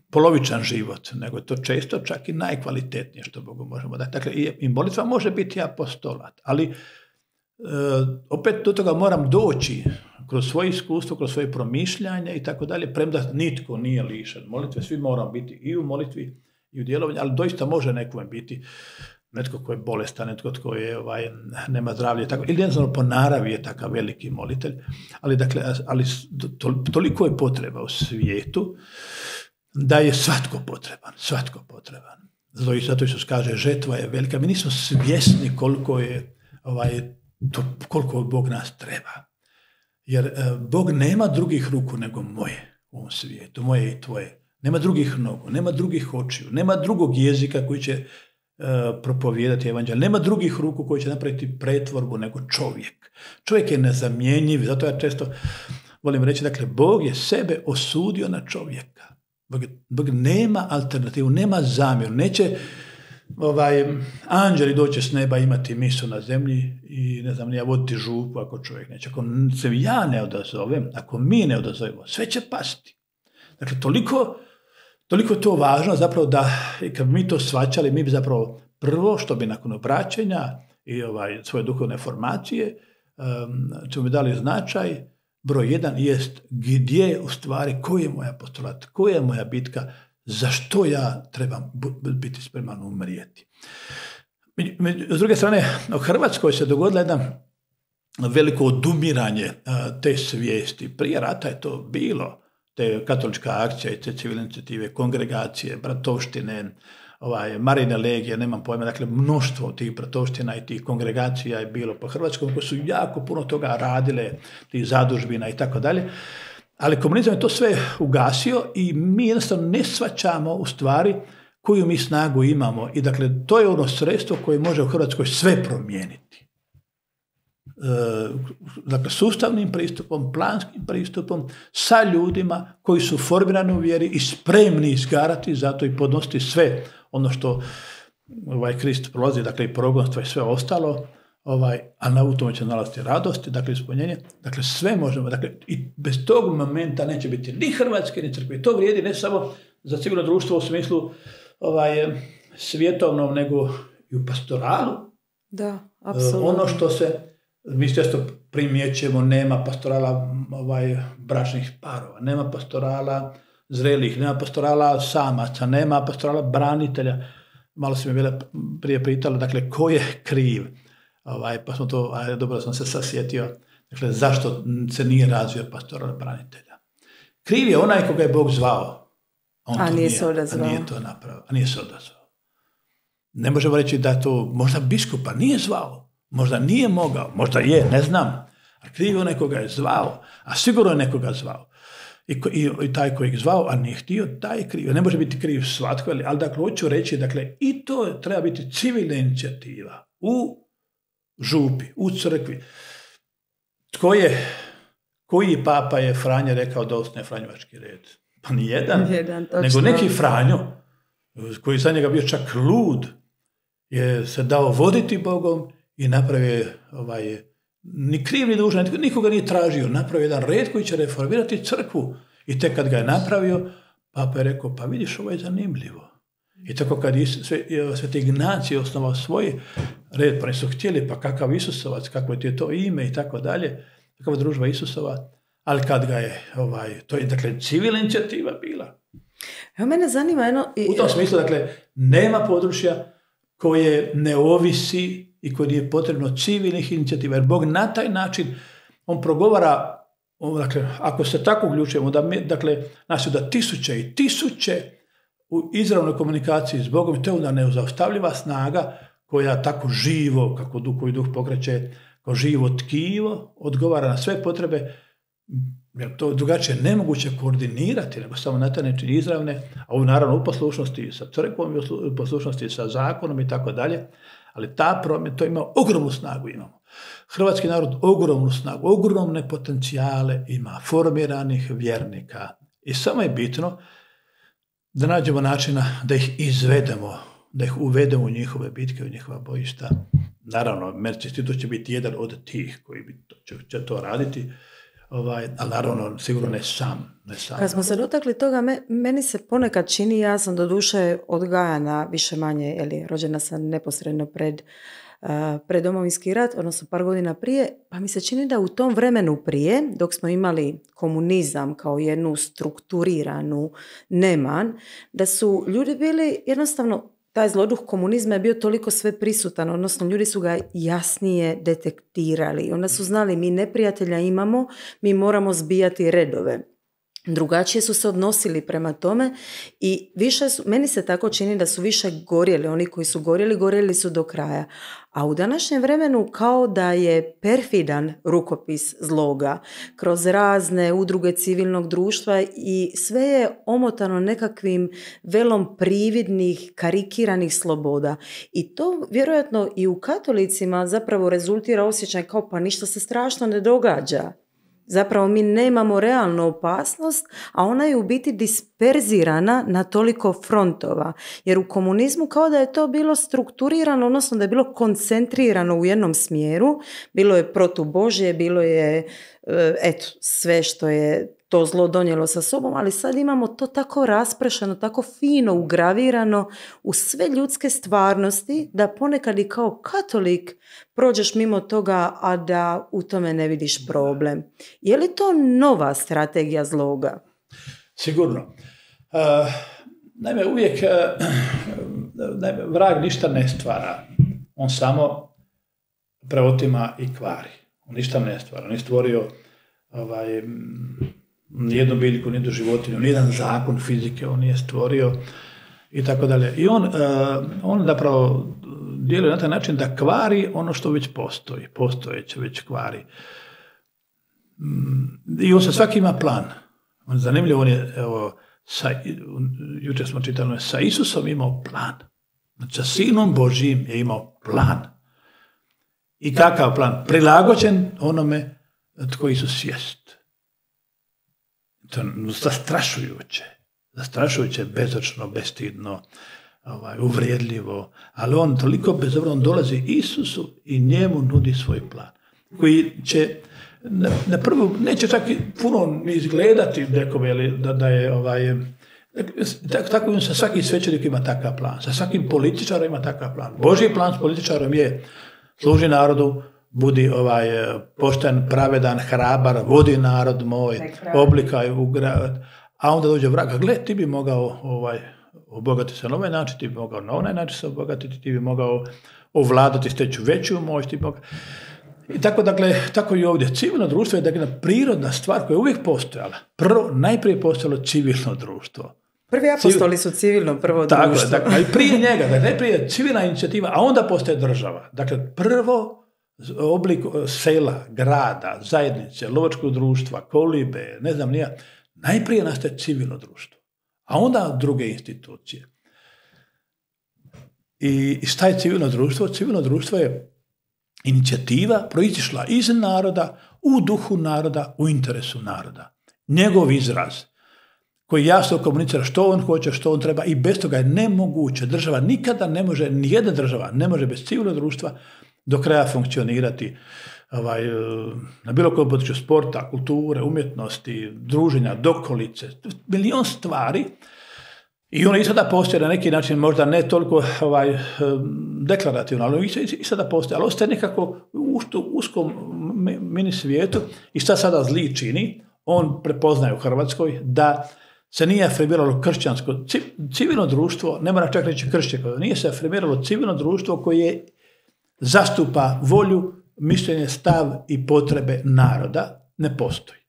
polovičan život, nego je to često čak i najkvalitetnije što Bogu možemo dati. Dakle, i molitva može biti apostolat, ali opet do toga moram doći kroz svoje iskustvo, kroz svoje promišljanje i tako dalje, premda nitko nije lišen molitve, svi moramo biti i u molitvi i u djelovanju, ali doista može nekome biti netko tko je bolestan, netko tko je nema zdravlje, tako, ili jednostavno po naravi je takav veliki molitelj, ali toliko je potreba u svijetu da je svatko potreban. Zato Isus kaže, žetva je velika. Mi nismo svjesni koliko Bog nas treba. Jer Bog nema drugih ruku nego moje u ovom svijetu, moje i tvoje. Nema drugih nogu, nema drugih očiju, nema drugog jezika koji će propovijedati evanđelje. Nema drugih ruku koji će napraviti pretvorbu nego čovjek. Čovjek je nezamjenjiv, zato ja često volim reći, dakle, Bog je sebe osudio na čovjeka. Bog nema alternativu, nema zamjeru. Neće anđeli doći s neba imati misu na zemlji i ne znam, voditi župu ako čovjek neće. Ako se ja ne odazovem, ako mi ne odazovemo, sve će pasti. Dakle, toliko je to važno zapravo da kad mi to shvaćali, mi bi zapravo prvo što bi nakon obraćenja i svoje duhovne formacije ćemo bi dali značaj. Broj 1 jest gdje u stvari, koji je moj apostolat, koja je moja bitka, za što ja trebam biti spreman umrijeti. S druge strane, u Hrvatskoj se dogodilo jedno veliko odumiranje te svijesti. Prije rata je to bilo, te katolička akcija i te civilne inicijative, kongregacije, bratovštine, Marine legije, nemam pojma, dakle mnoštvo tih bratovština i tih kongregacija je bilo po Hrvatskoj koji su jako puno toga radile, tih zadužbina i tako dalje, ali komunizam je to sve ugasio i mi jednostavno ne shvaćamo u stvari koju mi snagu imamo i dakle to je ono sredstvo koje može u Hrvatskoj sve promijeniti. Dakle, sustavnim pristupom, planskim pristupom, sa ljudima koji su formirani u vjeri i spremni izgarati zato i podnositi sve ono što Krist prolazi, dakle i progonstvo i sve ostalo, a na u tome će nalaziti radosti, dakle ispunjenje, dakle sve možemo, dakle i bez tog momenta neće biti ni Hrvatske ni crkve. To vrijedi ne samo za civilno društvo u smislu svjetovnom, nego i u pastoralu. Da, apsolutno. Ono što se mi često primjećujemo, nema pastorala bračnih parova, nema pastorala zrelih, nema pastorala samaca, nema pastorala branitelja. Malo se mi bila prije pitala, dakle, ko je kriv? Pa smo to, dobro sam se sasjetio, dakle, zašto se nije razvio pastoral branitelja? Kriv je onaj koga je Bog zvao. A nije se odazvao. A nije to napravio, a nije se odazvao. Ne možemo reći da je to možda biskupa nije zvao. Možda nije mogao, možda je, ne znam. A kriv je onaj koga je zvao, a sigurno je nekoga zvao. I taj koji je zvao, a nije htio, taj je kriv. Ne može biti kriv svatko, ali dakle, hoću reći, dakle, i to treba biti civilna inicijativa u župi, u crkvi. Tko je Koji papa je Franje rekao da osnuje Franjevački red? Pa nijedan. Točno. Nego neki Franjo, koji za njega bio čak lud, je se dao voditi Bogom i napravio ni kriv ni dužan, nikoga nije tražio, napravio jedan red koji će reformirati crkvu. I tek kad ga je napravio, papa je rekao, pa vidiš, ovo je zanimljivo. I tako kad Sveti Ignacij osnovao svoj red, pa nisu htjeli, pa kakav Isusovac, kako ti je to ime i tako dalje, kakva družba Isusova, ali kad ga je, to je dakle civilna inicijativa bila. Evo mene zanima jedno... U tom smislu, dakle, nema područja koje ne ovisi i koje nije potrebno civilnih inicijativa, jer Bog na taj način, on progovara, dakle, ako se tako uključujemo, dakle, nas je da tisuće i tisuće u izravnoj komunikaciji s Bogom, to je onda nezaustavljiva snaga koja tako živo, kako koji duh pokreće, kao živo tkivo, odgovara na sve potrebe, jer to drugačije nemoguće koordinirati, nego samo na taj način izravne, a ovo naravno u poslušnosti sa crkvom, u poslušnosti sa zakonom i tako dalje, ali ta promjena, to ima ogromnu snagu imamo. Hrvatski narod ogromnu snagu, ogromne potencijale ima, formiranih vjernika i samo je bitno da nađemo načina da ih izvedemo, da ih uvedemo u njihove bitke, u njihova bojišta. Naravno, Merc institut će biti jedan od tih koji će to raditi, ali naravno sigurno ne sam. Kad smo se dotakli toga, meni se ponekad čini, ja sam doduše odgajana više manje, rođena sam neposredno pred Domovinski rat, odnosno par godina prije, pa mi se čini da u tom vremenu prije, dok smo imali komunizam kao jednu strukturiranu neman, da su ljudi bili jednostavno, taj zloduh komunizma je bio toliko sve prisutan, odnosno ljudi su ga jasnije detektirali. Onda su znali, mi neprijatelja imamo, mi moramo zbijati redove. Drugačije su se odnosili prema tome i meni se tako čini da su više gorjeli. Oni koji su gorjeli su do kraja. A u današnjem vremenu kao da je perfidan rukopis zloga kroz razne udruge civilnog društva i sve je omotano nekakvim velom prividnih, karikiranih sloboda. I to vjerojatno i u katolicima zapravo rezultira osjećaj kao pa ništa se strašno ne događa. Zapravo mi nemamo realnu opasnost, a ona je u biti disperzirana na toliko frontova. Jer u komunizmu kao da je to bilo strukturirano, odnosno da je bilo koncentrirano u jednom smjeru, bilo je protubožje, bilo je sve što je to zlo donijelo sa sobom, ali sad imamo to tako rasprešeno, tako fino ugravirano u sve ljudske stvarnosti, da ponekad i kao katolik prođeš mimo toga, a da u tome ne vidiš problem. Je li to nova strategija zloga? Sigurno. Naime, uvijek vrag ništa ne stvara. On samo preotima i kvari. On ništa ne stvara. On je stvorio nijednu biljku, nijednu životinju, nijedan zakon fizike on nije stvorio i tako dalje. I on zapravo djeluje na taj način da kvari ono što već postoji. Postojeće već kvari. I on sa svaki ima plan. On zanimljivo, on je, jučer smo čitali, sa Isusom imao plan. Znači, sa Sinom Božijim je imao plan. I kakav plan? Prilagođen onome tko Isus jest. To je zastrašujuće, bezočno, bestidno, uvrijedljivo, ali on toliko bezobrazno dolazi Isusu i njemu nudi svoj plan, koji će na prvu neće čak i puno izgledati nekome, da je tako sa svakim svećenikom ima takav plan, sa svakim političarom ima takav plan. Božji plan s političarom je služi narodu, budi pošten, pravedan, hrabar, vodi narod moj, oblikaj, a onda dođe vrag, gle, ti bi mogao obogatiti se na ovaj način, ti bi mogao na onaj način se obogatiti, ti bi mogao ovladati, steći veću moć, ti bi mogao... I tako, dakle, tako i ovdje. Civilno društvo je dakle prirodna stvar koja je uvijek postojala. Najprije postojalo civilno društvo. Prvi apostoli su civilno prvo društvo. Tako, i prije njega, dakle, najprije civilna inicijativa, a onda postoje država. Dakle, prvo oblik sela, grada, zajednice, lovačkog društva, kolibe, ne znam nija, najprije nastaje civilno društvo, a onda druge institucije. I šta je civilno društvo? Civilno društvo je inicijativa proizišla iz naroda u duhu naroda, u interesu naroda. Njegov izraz koji jasno komunicira što on hoće, što on treba i bez toga je nemoguće. Država nikada ne može, nijedna država ne može bez civilnog društva do kraja funkcionirati na bilo kojem području sporta, kulture, umjetnosti, druženja, dokolice, milion stvari. I ono i sada postoje na neki način, možda ne toliko deklarativno, ali i sada postoje, ali ostaje nekako u uskom mini svijetu i šta sada zli čini, on prepoznaje u Hrvatskoj da se nije afirmiralo kršćansko, civilno društvo, ne mora čak reći kršćansko, nije se afirmiralo civilno društvo koje zastupa volju, mišljenje, stav i potrebe naroda, ne postoji.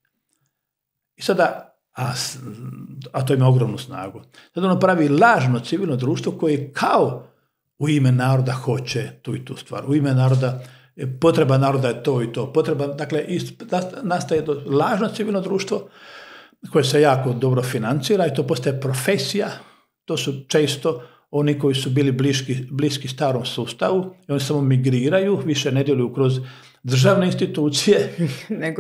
I sada, a to ima ogromnu snagu, sada ono pravi lažno civilno društvo koje kao u ime naroda hoće tu i tu stvar, u ime naroda, potreba naroda je to i to, dakle, nastaje to lažno civilno društvo koje se jako dobro financira i to postaje profesija, to su često oni koji su bili bliski starom sustavu i oni samo migriraju, više ne djeluju kroz državne institucije,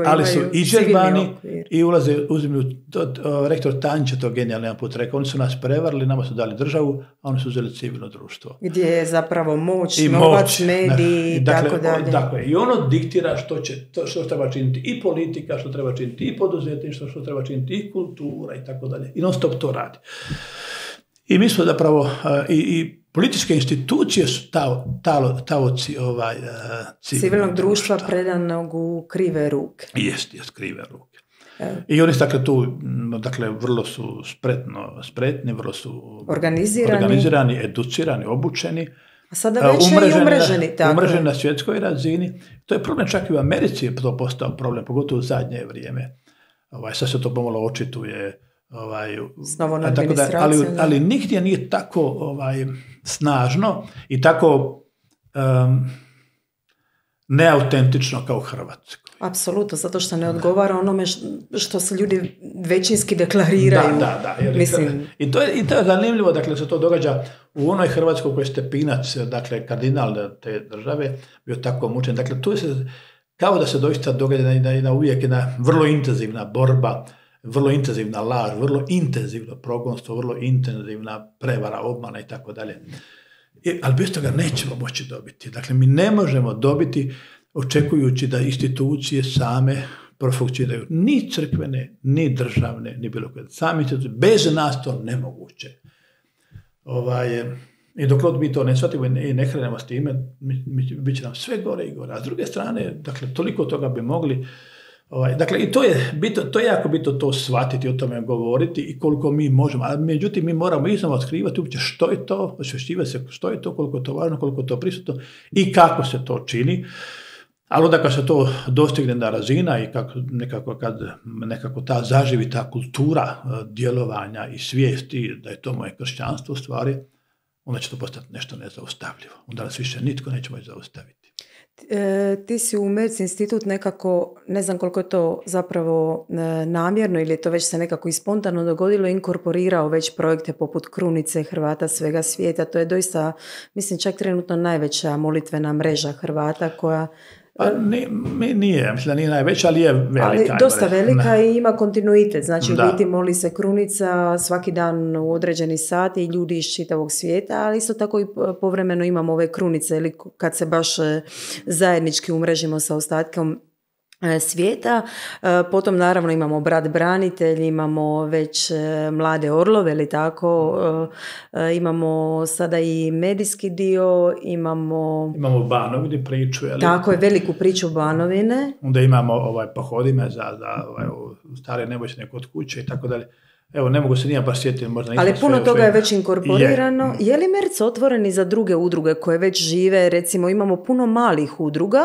ali su iželjbani i ulaze, uzimlju, rektor Tanjić je to genijalno jedan put rekao, oni su nas prevarili, nama su dali državu, a oni su uzeli civilno društvo. Gdje je zapravo moć, novac, mediji i tako dalje. Dakle, i ono diktira što treba činiti i politika, što treba činiti i poduzetništvo, što treba činiti i kultura i tako dalje. I non stop to radi. I mi smo zapravo, i političke institucije su taoci civilnog društva predanog u krive ruke. Jest, krive ruke. I oni dakle, tu vrlo su spretni, vrlo su organizirani, educirani, obučeni. A sada već i umreženi. Umreženi na svjetskoj razini. To je problem, čak i u Americi je to postao problem, pogotovo u zadnje vrijeme. Sad se to pomalo očituje. S novom administracijom. Ali nigdje nije tako snažno i tako neautentično kao u Hrvatskoj. Apsolutno, zato što ne odgovara onome što se ljudi većinski deklariraju. Da. I to je zanimljivo, dakle, se to događa u onoj Hrvatskoj koji je Stepinac, dakle, kardinal te države, bio tako mučen. Dakle, tu se kao da se doista događa jedna uvijek jedna vrlo intenzivna borba, vrlo intenzivna laž, vrlo intenzivno progonstvo, vrlo intenzivna prevara, obmana i tako dalje. Ali bez toga nećemo moći dobiti. Dakle, mi ne možemo dobiti očekujući da institucije same profunkcioniraju. Ni crkvene, ni državne, ni bilo koje. Same institucije, bez nas to nemoguće. I dok mi to ne shvatimo i ne krenemo s time, bit će nam sve gore i gore. A s druge strane, dakle, toliko toga bi mogli. Dakle, i to je jako bitno to shvatiti, o tome govoriti i koliko mi možemo. Ali međutim, mi moramo iznova otkrivati uopće što je to, osvješćivati se što je to, koliko je to važno, koliko je to prisutno i kako se to čini. Ali onda kad se to dostigne na razina i nekako ta zaživi, ta kultura djelovanja i svijesti da je to moje kršćanstvo u stvari, onda će to postati nešto nezaustavljivo. Onda nas više nitko neće moći zaustaviti. Ti si u Merc institut nekako, ne znam koliko je to zapravo namjerno ili je to već se nekako i spontano dogodilo, inkorporirao već projekte poput Krunice Hrvata svega svijeta. To je doista, mislim, čak trenutno najveća molitvena mreža Hrvata koja... Nije, mislim da nije najveća, ali je velika. Ali dosta velika i ima kontinuitet. Znači, u biti moli se Krunica svaki dan u određeni sat i ljudi iz čitavog svijeta, ali isto tako i povremeno imamo ove krunice ili kad se baš zajednički umrežimo sa ostatkom svijeta. Potom naravno imamo Brat branitelj, imamo već Mlade orlove ili tako, imamo sada i medijski dio, imamo Banovini priču, ali... Tako je, veliku priču Banovine. Onda imamo pohodime za stare nemoćne kod kuće i tako dalje. Evo, ne mogu se nije baš sjetiti, možda nisam. Ali puno toga je već inkorporirano. Je li Merc otvoren i za druge udruge koje već žive? Recimo, imamo puno malih udruga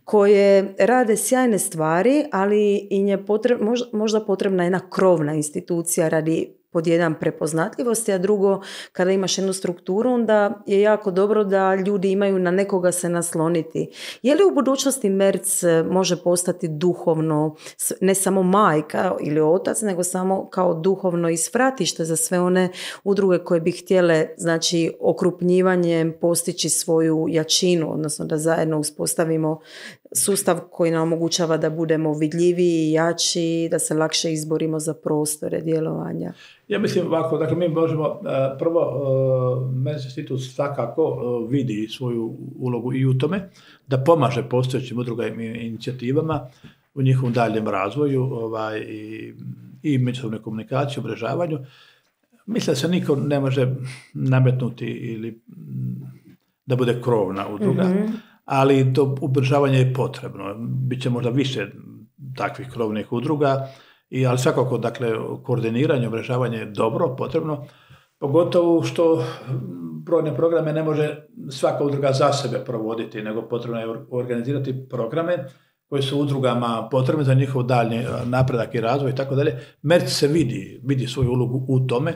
koje rade sjajne stvari, ali im je možda potrebna jedna krovna institucija radi pod jedan prepoznatljivosti, a drugo, kada imaš jednu strukturu, onda je jako dobro da ljudi imaju na nekoga se nasloniti. Je li u budućnosti Merc može postati duhovno, ne samo majka ili otac, nego samo kao duhovno ispratište za sve one udruge koje bi htjele, znači, okrupnjivanjem postići svoju jačinu, odnosno da zajedno uspostavimo sustav koji nam omogućava da budemo vidljiviji, jači, da se lakše izborimo za prostore djelovanja? Ja mislim ovako, dakle mi možemo prvo, Mercy institut svakako vidi svoju ulogu i u tome da pomaže postojećim udrugama i inicijativama u njihovom daljem razvoju i međusobnoj komunikaciji, umrežavanju. Mislim da se niko ne može nametnuti ili da bude krovna udruga, ali to umrežavanje je potrebno. Biće možda više takvih krovnih udruga, ali svakako, dakle, koordiniranje, umrežavanje je dobro, potrebno, pogotovo što brojne programe ne može svaka udruga za sebe provoditi, nego potrebno je organizirati programe koji su udrugama potrebni za njihov daljnji napredak i razvoj i tako dalje. Merc se vidi svoju ulogu u tome,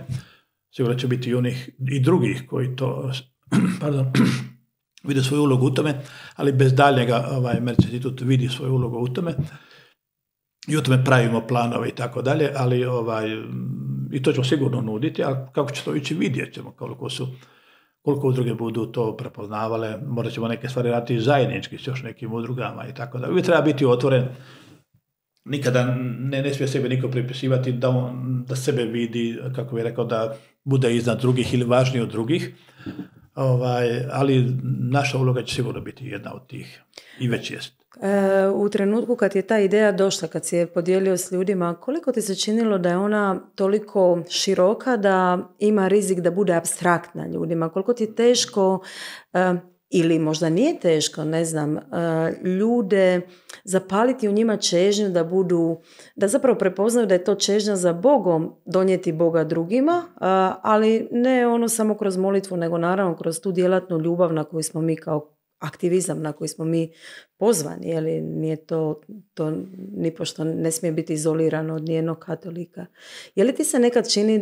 sigurno će biti i onih i drugih koji to vide svoju ulogu u tome, ali bez daljnjega Merc institut vidi svoju ulogu u tome i u tome pravimo planove i tako dalje, ali i to ćemo sigurno nuditi, ali kako će to ići vidjet ćemo koliko udruge budu to prepoznavale, možda ćemo neke stvari raditi zajednički s još nekim udrugama i tako da. Uvijek treba biti otvoren, nikada ne smije sebe niko pripisivati da sebe vidi, kako bih rekao, da bude iznad drugih ili važniji od drugih, ali naša uloga će sigurno biti jedna od tih i već jest. U trenutku kad je ta ideja došla, kad si je podijelio s ljudima, koliko ti se činilo da je ona toliko široka da ima rizik da bude apstraktna ljudima? Koliko ti je teško, ili možda nije teško, ne znam, ljude zapaliti u njima čežnju da zapravo prepoznaju da je to čežnja za Bogom, donijeti Boga drugima, ali ne ono samo kroz molitvu, nego naravno kroz tu djelatnu ljubav na koju smo mi kao aktivizam na koji smo mi pozvani, jer nije to nipošto ne smije biti izolirano od nijednog katolika. Je li ti se nekad čini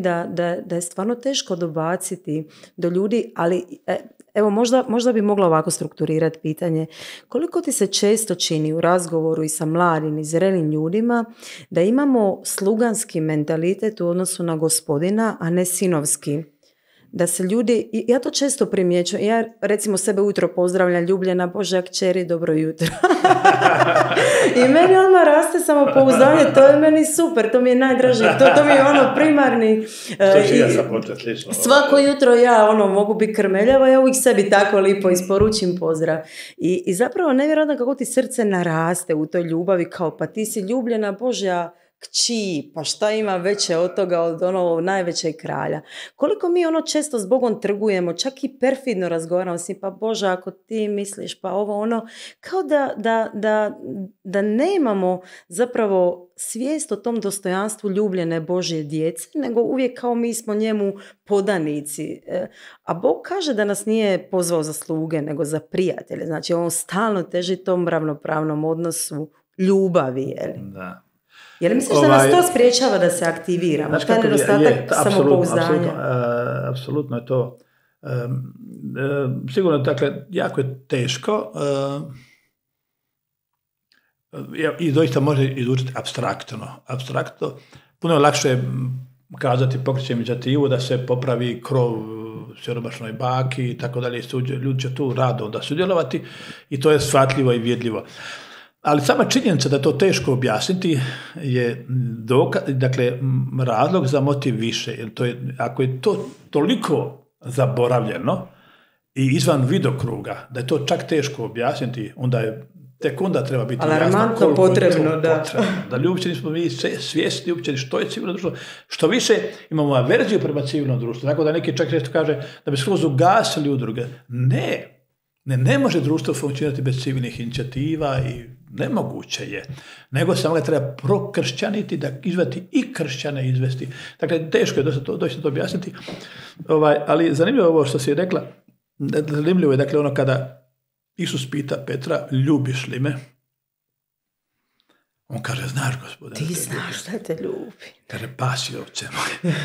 da je stvarno teško dobaciti do ljudi, ali evo možda bi mogla ovako strukturirati pitanje. Koliko ti se često čini u razgovoru i sa mladim i zrelim ljudima da imamo sluganski mentalitet u odnosu na Gospodina, a ne sinovski? Da se ljudi, ja to često primjećujem, ja recimo sebe ujutro pozdravljam, ljubljena Božja kćeri, dobro jutro. I meni odmah raste samopouzdanje, to je meni super, to mi je najdraže, to mi je ono primarni. Svako jutro ja mogu biti krmeljava, ja uvijek sebi tako lipo isporučim pozdrav. I zapravo nevjerojatno kako ti srce naraste u toj ljubavi, kao pa ti si ljubljena Božja kći, pa šta ima veće od toga, od najvećeg kralja. Koliko mi često s Bogom trgujemo, čak i perfidno razgovaramo s njim, pa Bože, ako ti misliš, pa kao da nemamo zapravo svijest o tom dostojanstvu ljubljene Božje djece, nego uvijek kao mi smo njemu podanici. A Bog kaže da nas nije pozvao za sluge, nego za prijatelje. Znači, on stalno teži tom ravnopravnom odnosu ljubavi. Da. Je li misliš da nas to spriječava da se aktiviramo? Taj nedostatak samopouzdanja? Apsolutno je to. Sigurno, dakle, jako je teško i doista može izvučiti apstraktno. Puno je lakše kazati pokrećem inicijativu da se popravi krov siromašnoj baki i tako dalje. Ljudi će tu rado onda sudjelovati i to je shvatljivo i vidljivo. Ali sama činjenica da to teško objasniti je razlog za motiv više. Jer ako je to toliko zaboravljeno i izvan vidokruga, da je to čak teško objasniti, tek onda treba biti jasno koliko potrebno, je to potrebno. Da uopće nismo mi svjesni uopće što je civilno društvo. Što više imamo averziju prema civilnom društvu. Tako da neki čak često kaže da bi skroz ugasili udruge. Ne može društvo funkcionirati bez civilnih inicijativa i nemoguće je. Nego samo ga treba prokršćaniti, da izvati i kršćane izvesti. Dakle, teško je doista to objasniti. Ali zanimljivo je ovo što si rekla. Zanimljivo je, dakle, kada Isus pita Petra, ljubiš li me? On kaže, znaš, Gospodine. Ti znaš da te ljubi. Kaže, pasi ovce moje.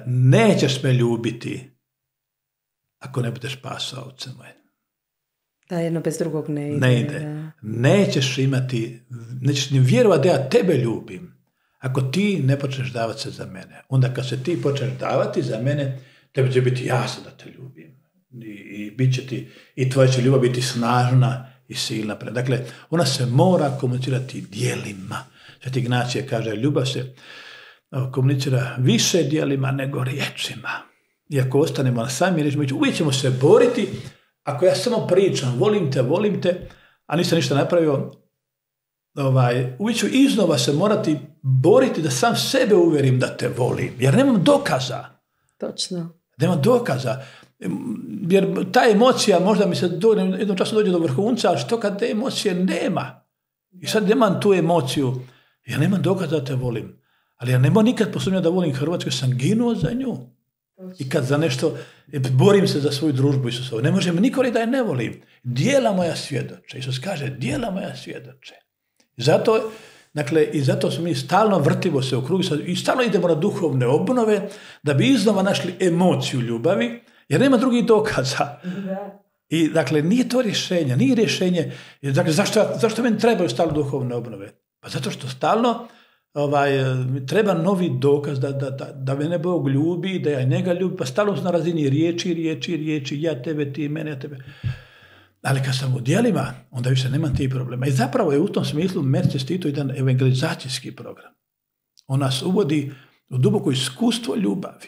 Nećeš me ljubiti ako ne budeš pasao ovce moje. Da, jedno bez drugog ne ide. Ne ide. Da. Nećeš ni vjerovati da ja tebe ljubim ako ti ne počneš davati se za mene. Onda kad se ti počneš davati za mene, tebi će biti jasno da te ljubim. I bit će ti, i tvoja će ljubav biti snažna i silna. Dakle, ona se mora komunicirati djelima. Sveti Ignacije kaže, ljubav se komunicira više djelima nego riječima. Iako ostanemo na sami riječima, uvijek ćemo se boriti. Ako ja samo pričam, volim te, a nisam ništa napravio, uvijek ću iznova se morati boriti da sam sebe uvjerim da te volim. Jer nemam dokaza. Točno. Nemam dokaza. Jer ta emocija možda mi se jednom času dođe do vrhunca, ali što kad te emocije nema? I sad nemam tu emociju. Ja nemam dokaza da te volim. Ali ja nemam nikad posumnjati da volim Hrvatsku, sam ginuo za nju. I kad za nešto, borim se za svoju družbu Isusovu. Ne može mi niko reći da je ne volim. Djela moja svjedoče. Isus kaže, djela moja svjedoče. I zato smo mi stalno vrtimo se u krug i stalno idemo na duhovne obnove da bi iznova našli emociju ljubavi, jer nema drugih dokaza. I dakle, nije to rješenje, nije rješenje. Dakle, zašto meni trebaju stalno duhovne obnove? Pa zato što stalno treba novi dokaz da me ne Bog ljubi, da ja njega ljubim, pa stalno na razini riječi, ja tebe, ti mene, ja tebe. Ali kad sam u djelima, onda više nemam tih problema. I zapravo je u tom smislu Mercy Institute jedan evangelizacijski program. On nas uvodi u duboko iskustvo ljubavi.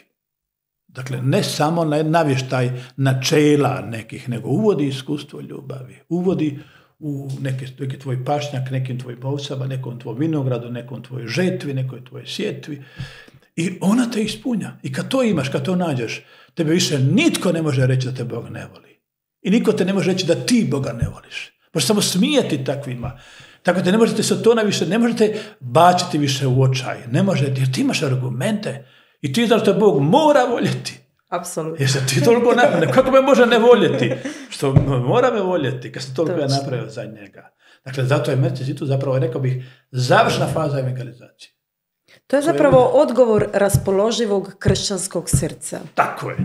Dakle, ne samo na navještaj načela nekih, nego uvodi iskustvo ljubavi. Uvodi u neki tvoj pašnjak, nekim tvojim ovcama, nekom tvoj vinogradu, nekom tvojoj žetvi, nekoj tvojoj sjetvi. I ona te ispunja. I kad to imaš, kad to nađeš, tebe više nitko ne može reći da te Bog ne voli. I niko te ne može reći da ti Boga ne voliš. Možeš samo smijeti takvima. Tako te ne možete satona više, ne možete bačiti više u očaj. Ne možete, jer ti imaš argumente. I ti znaš da Bog mora voljeti. Apsolutno. Jer se ti toliko napravio. Kako me može ne voljeti? Što mora me voljeti kad se toliko ja napravio za njega. Dakle, zato je Mercy Institute zapravo, rekao bih, završna faza evangelizacije. To je zapravo odgovor raspoloživog kršćanskog srca. Tako je.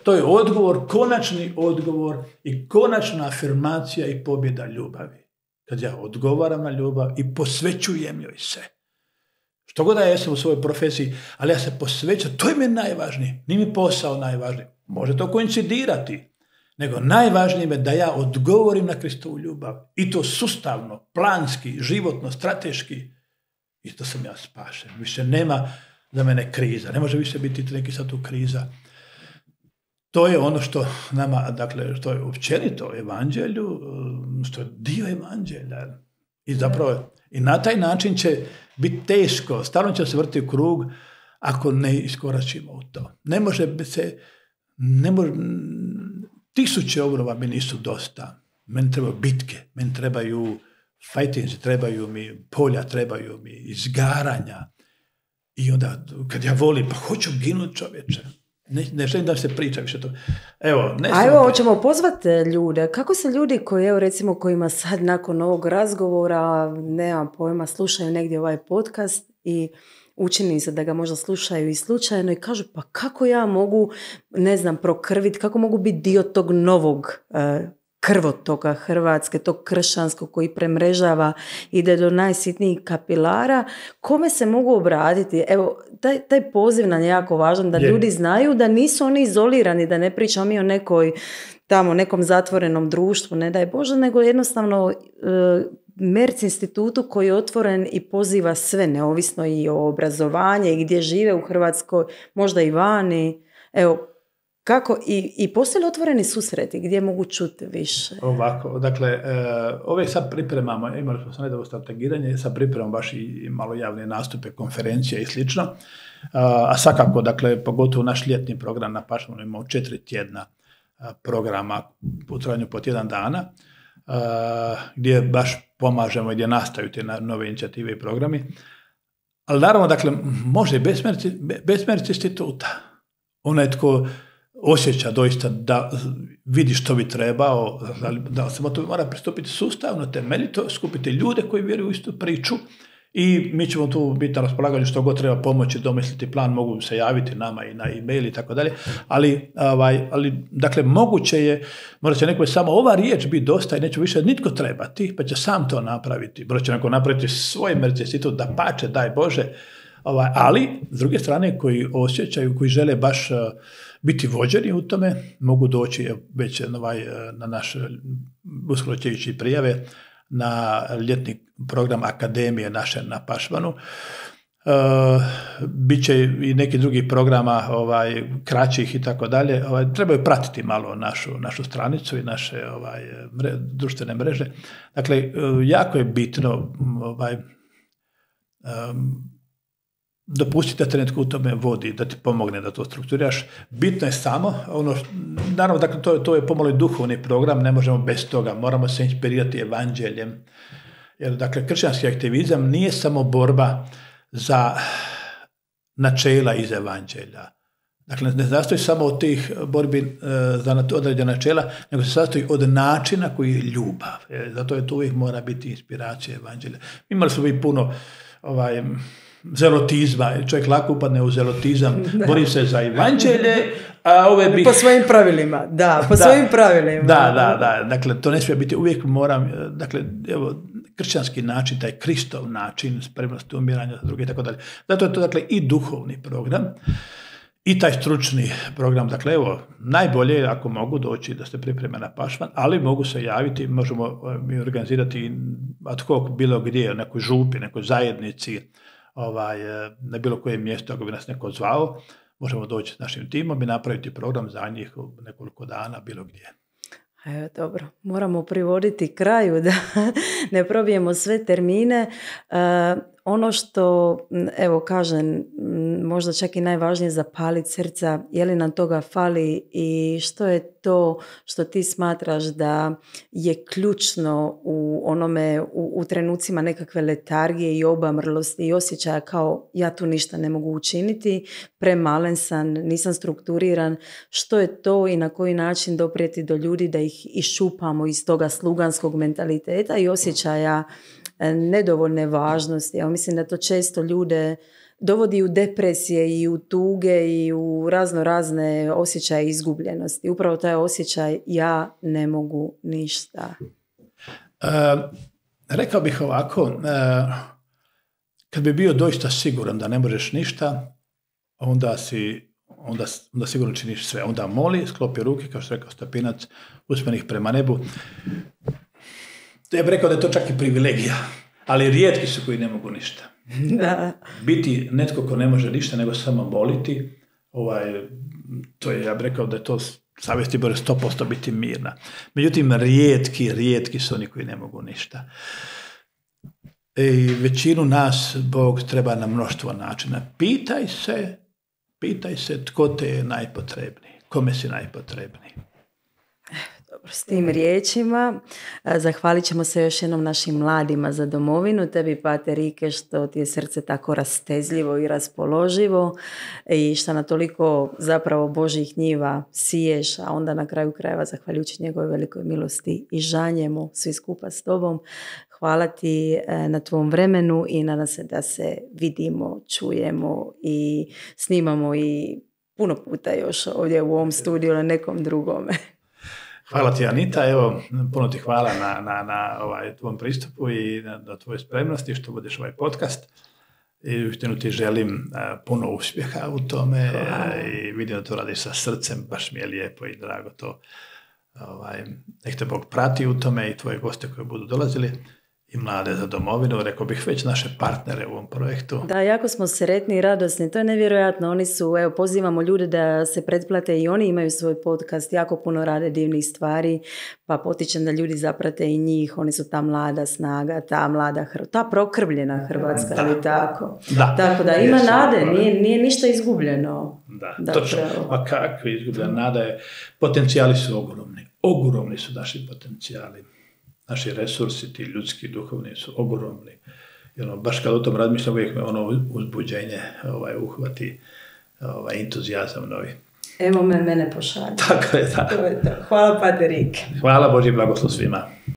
To je odgovor, konačni odgovor i konačna afirmacija i pobjeda ljubavi. Kad ja odgovaram na ljubav i posvećujem joj se. Što god da ja jesam u svojoj profesiji, ali ja se posvećam, to je mi najvažnije. Nije mi posao najvažniji. Može to koincidirati. Nego najvažnije je da ja odgovorim na Kristovu ljubav. I to sustavno, planski, životno, strateški. I to sam ja spašen. Više nema za mene kriza. Ne može više biti neki sad tu kriza. To je ono što nama, dakle, što je općenito evanđelju, što je dio evanđelja. I zapravo, i na taj način će biti teško, stalno će se vrti u krug ako ne iskoračimo u to. Ne može se, tisuće obnova mi nisu dosta. Meni trebaju bitke, meni trebaju fightinzi, trebaju mi polja, trebaju mi izgaranja. I onda, kad ja volim, pa hoću ginuti čovječe. Ne želim da se priča više to. Evo, hoćemo pozvati ljude. Kako se ljudi koji, evo recimo, kojima sad nakon ovog razgovora, nemam pojma, slušaju negdje ovaj podcast i učini se da ga možda slušaju i slučajno i kažu, pa kako ja mogu, ne znam, prokrviti, kako mogu biti dio tog novog krvotoka Hrvatske, tog kršćanskog koji premrežava, ide do najsitnijih kapilara, kome se mogu obratiti? Evo, taj poziv nam je jako važan, da ljudi znaju da nisu oni izolirani, da ne pričamo mi o nekom zatvorenom društvu, ne daj Bože, nego jednostavno Mercy Institutu koji je otvoren i poziva sve, neovisno i o obrazovanje i gdje žive u Hrvatskoj, možda i vani. Evo, kako, i postoje li otvoreni susreti gdje mogu čuti više? Ovako, dakle, ove sad pripremamo, imali smo nedavno strategiranje, sad pripremamo baš i malo javne nastupe, konferencije i slično, a svakako, dakle, pogotovo naš ljetni program na Pašmanu imamo 4 tjedna programa u trajanju po tjedan dana, gdje baš pomažemo i gdje nastaju te nove inicijative i programi. Ali naravno, dakle, može i bez Mercy Instituta. Onaj tko osjeća doista da vidi što bi trebao, da se to mora pristupiti sustavno, temeljito, skupiti ljude koji vjeruju u istu priču i mi ćemo tu biti na raspolaganju što god treba pomoći, domisliti plan, mogu se javiti nama i na e-mail i tako dalje, ali dakle moguće je, možda će neko samo ova riječ biti dosta i neće više nitko trebati, pa će sam to napraviti, možda će neko napraviti svoj Mercy Institute, da pače, daj Bože, Ali, s druge strane, koji osjećaju, koji žele baš biti vođeni u tome, mogu doći već na naš, uskoro će ići prijave, na ljetni program Akademije naše na Pašmanu. Biće i neki drugi programa kraćih i tako dalje. Trebaju pratiti malo našu stranicu i naše društvene mreže. Dakle, jako je bitno dopustiti da te netko u tome vodi, da ti pomogne da to strukturiraš. Bitno je samo, naravno, dakle, to je pomalo i duhovni program, ne možemo bez toga, moramo se inspirirati evanđeljem. Jer, dakle, kršćanski aktivizam nije samo borba za načela iz evanđelja. Dakle, ne sastoji samo od tih borbi za određena načela, nego se sastoji od načina koji je ljubav. Zato je to uvijek mora biti inspiracija evanđelja. Imali smo i puno zelotizma. Čovjek lako upadne u zelotizam, bori se za evanđelje, a ove bi... Po svojim pravilima, svojim pravilima. Da. Dakle, to ne smije biti, uvijek moram, dakle, evo, kršćanski način, taj Kristov način, spremnost umiranja za druge i tako dalje. Zato je to, dakle, i duhovni program, i taj stručni program. Dakle, evo, najbolje je ako mogu doći da se pripreme na Pašman, ali mogu se javiti, možemo mi organizirati ad hoc bilo gdje, u nekoj župi, nekoj zajednici, na bilo koje mjesto, ako bi nas neko zvao, možemo doći s našim timom i napraviti program za njih nekoliko dana, bilo gdje. Evo, dobro, moramo privoditi kraju da ne probijemo sve termine. Ono što, evo kažem, možda čak i najvažnije zapaliti srca, je li nam toga fali i što je to što ti smatraš da je ključno u onome, u trenucima nekakve letargije i obamrlosti i osjećaja kao ja tu ništa ne mogu učiniti, premalen sam, nisam strukturiran. Što je to i na koji način doprijeti do ljudi da ih iščupamo iz toga sluganskog mentaliteta i osjećaja nedovoljne važnosti. Ja mislim da to često ljude dovodi u depresije i u tuge i u razne osjećaje izgubljenosti. Upravo taj osjećaj ja ne mogu ništa. Rekao bih ovako, kad bi bio doista siguran da ne možeš ništa, onda sigurno činiš sve. Onda moli, sklopi ruke, kao što rekao Stepinac, usmeni ih prema nebu. Ja bih rekao da je to čak i privilegija, ali rijetki su koji ne mogu ništa. Da. Biti netko ko ne može ništa, nego samo moliti, to je, ja bih rekao da je to savjesti bore 100% biti mirna. Međutim, rijetki su oni koji ne mogu ništa. I većinu nas Bog treba na mnoštvo načina. Pitaj se tko te je najpotrebniji, kome si najpotrebniji. Dobro, s tim riječima zahvalit ćemo se još jednom našim mladima za domovinu, tebi Pater Rike što ti je srce tako rastezljivo i raspoloživo i što na toliko zapravo Božjih njiva siješ, a onda na kraju krajeva zahvaljujući njegove velikoj milosti i žanjemo svi skupa s tobom. Hvala ti na tvom vremenu i nadam se da se vidimo, čujemo i snimamo i puno puta još ovdje u ovom studiju na nekom drugome. Hvala ti, Anita, evo, puno ti hvala na tvom pristupu i na tvojoj spremnosti što budeš ovaj podcast. I uistinu ti želim puno uspjeha u tome i vidim da to radiš sa srcem, baš mi je lijepo i drago to. Nek te Bog prati u tome i tvoje goste koji budu dolazili i mlade za domovinu, rekao bih već naše partnere u ovom projektu. Da, jako smo sretni i radosni, to je nevjerojatno. Oni su, evo, pozivamo ljude da se pretplate i oni imaju svoj podcast, jako puno rade divnih stvari, pa potičem da ljudi zaprate i njih, oni su ta mlada snaga, ta prokrvljena Hrvatska, ali tako. Tako da ima nade, nije ništa izgubljeno. Da, točno. A kako je izgubljena nada je, potencijali su ogromni su naši potencijali. Naši resursi, ti ljudski, duhovni su ogromni. I baš kad o tom razmišljam, uvijek me uzbuđenje uhvati, entuzijazam novi. Evo mene pošalje. Tako je, da. Hvala, Pater Rike. Hvala, Božji blagoslov svima.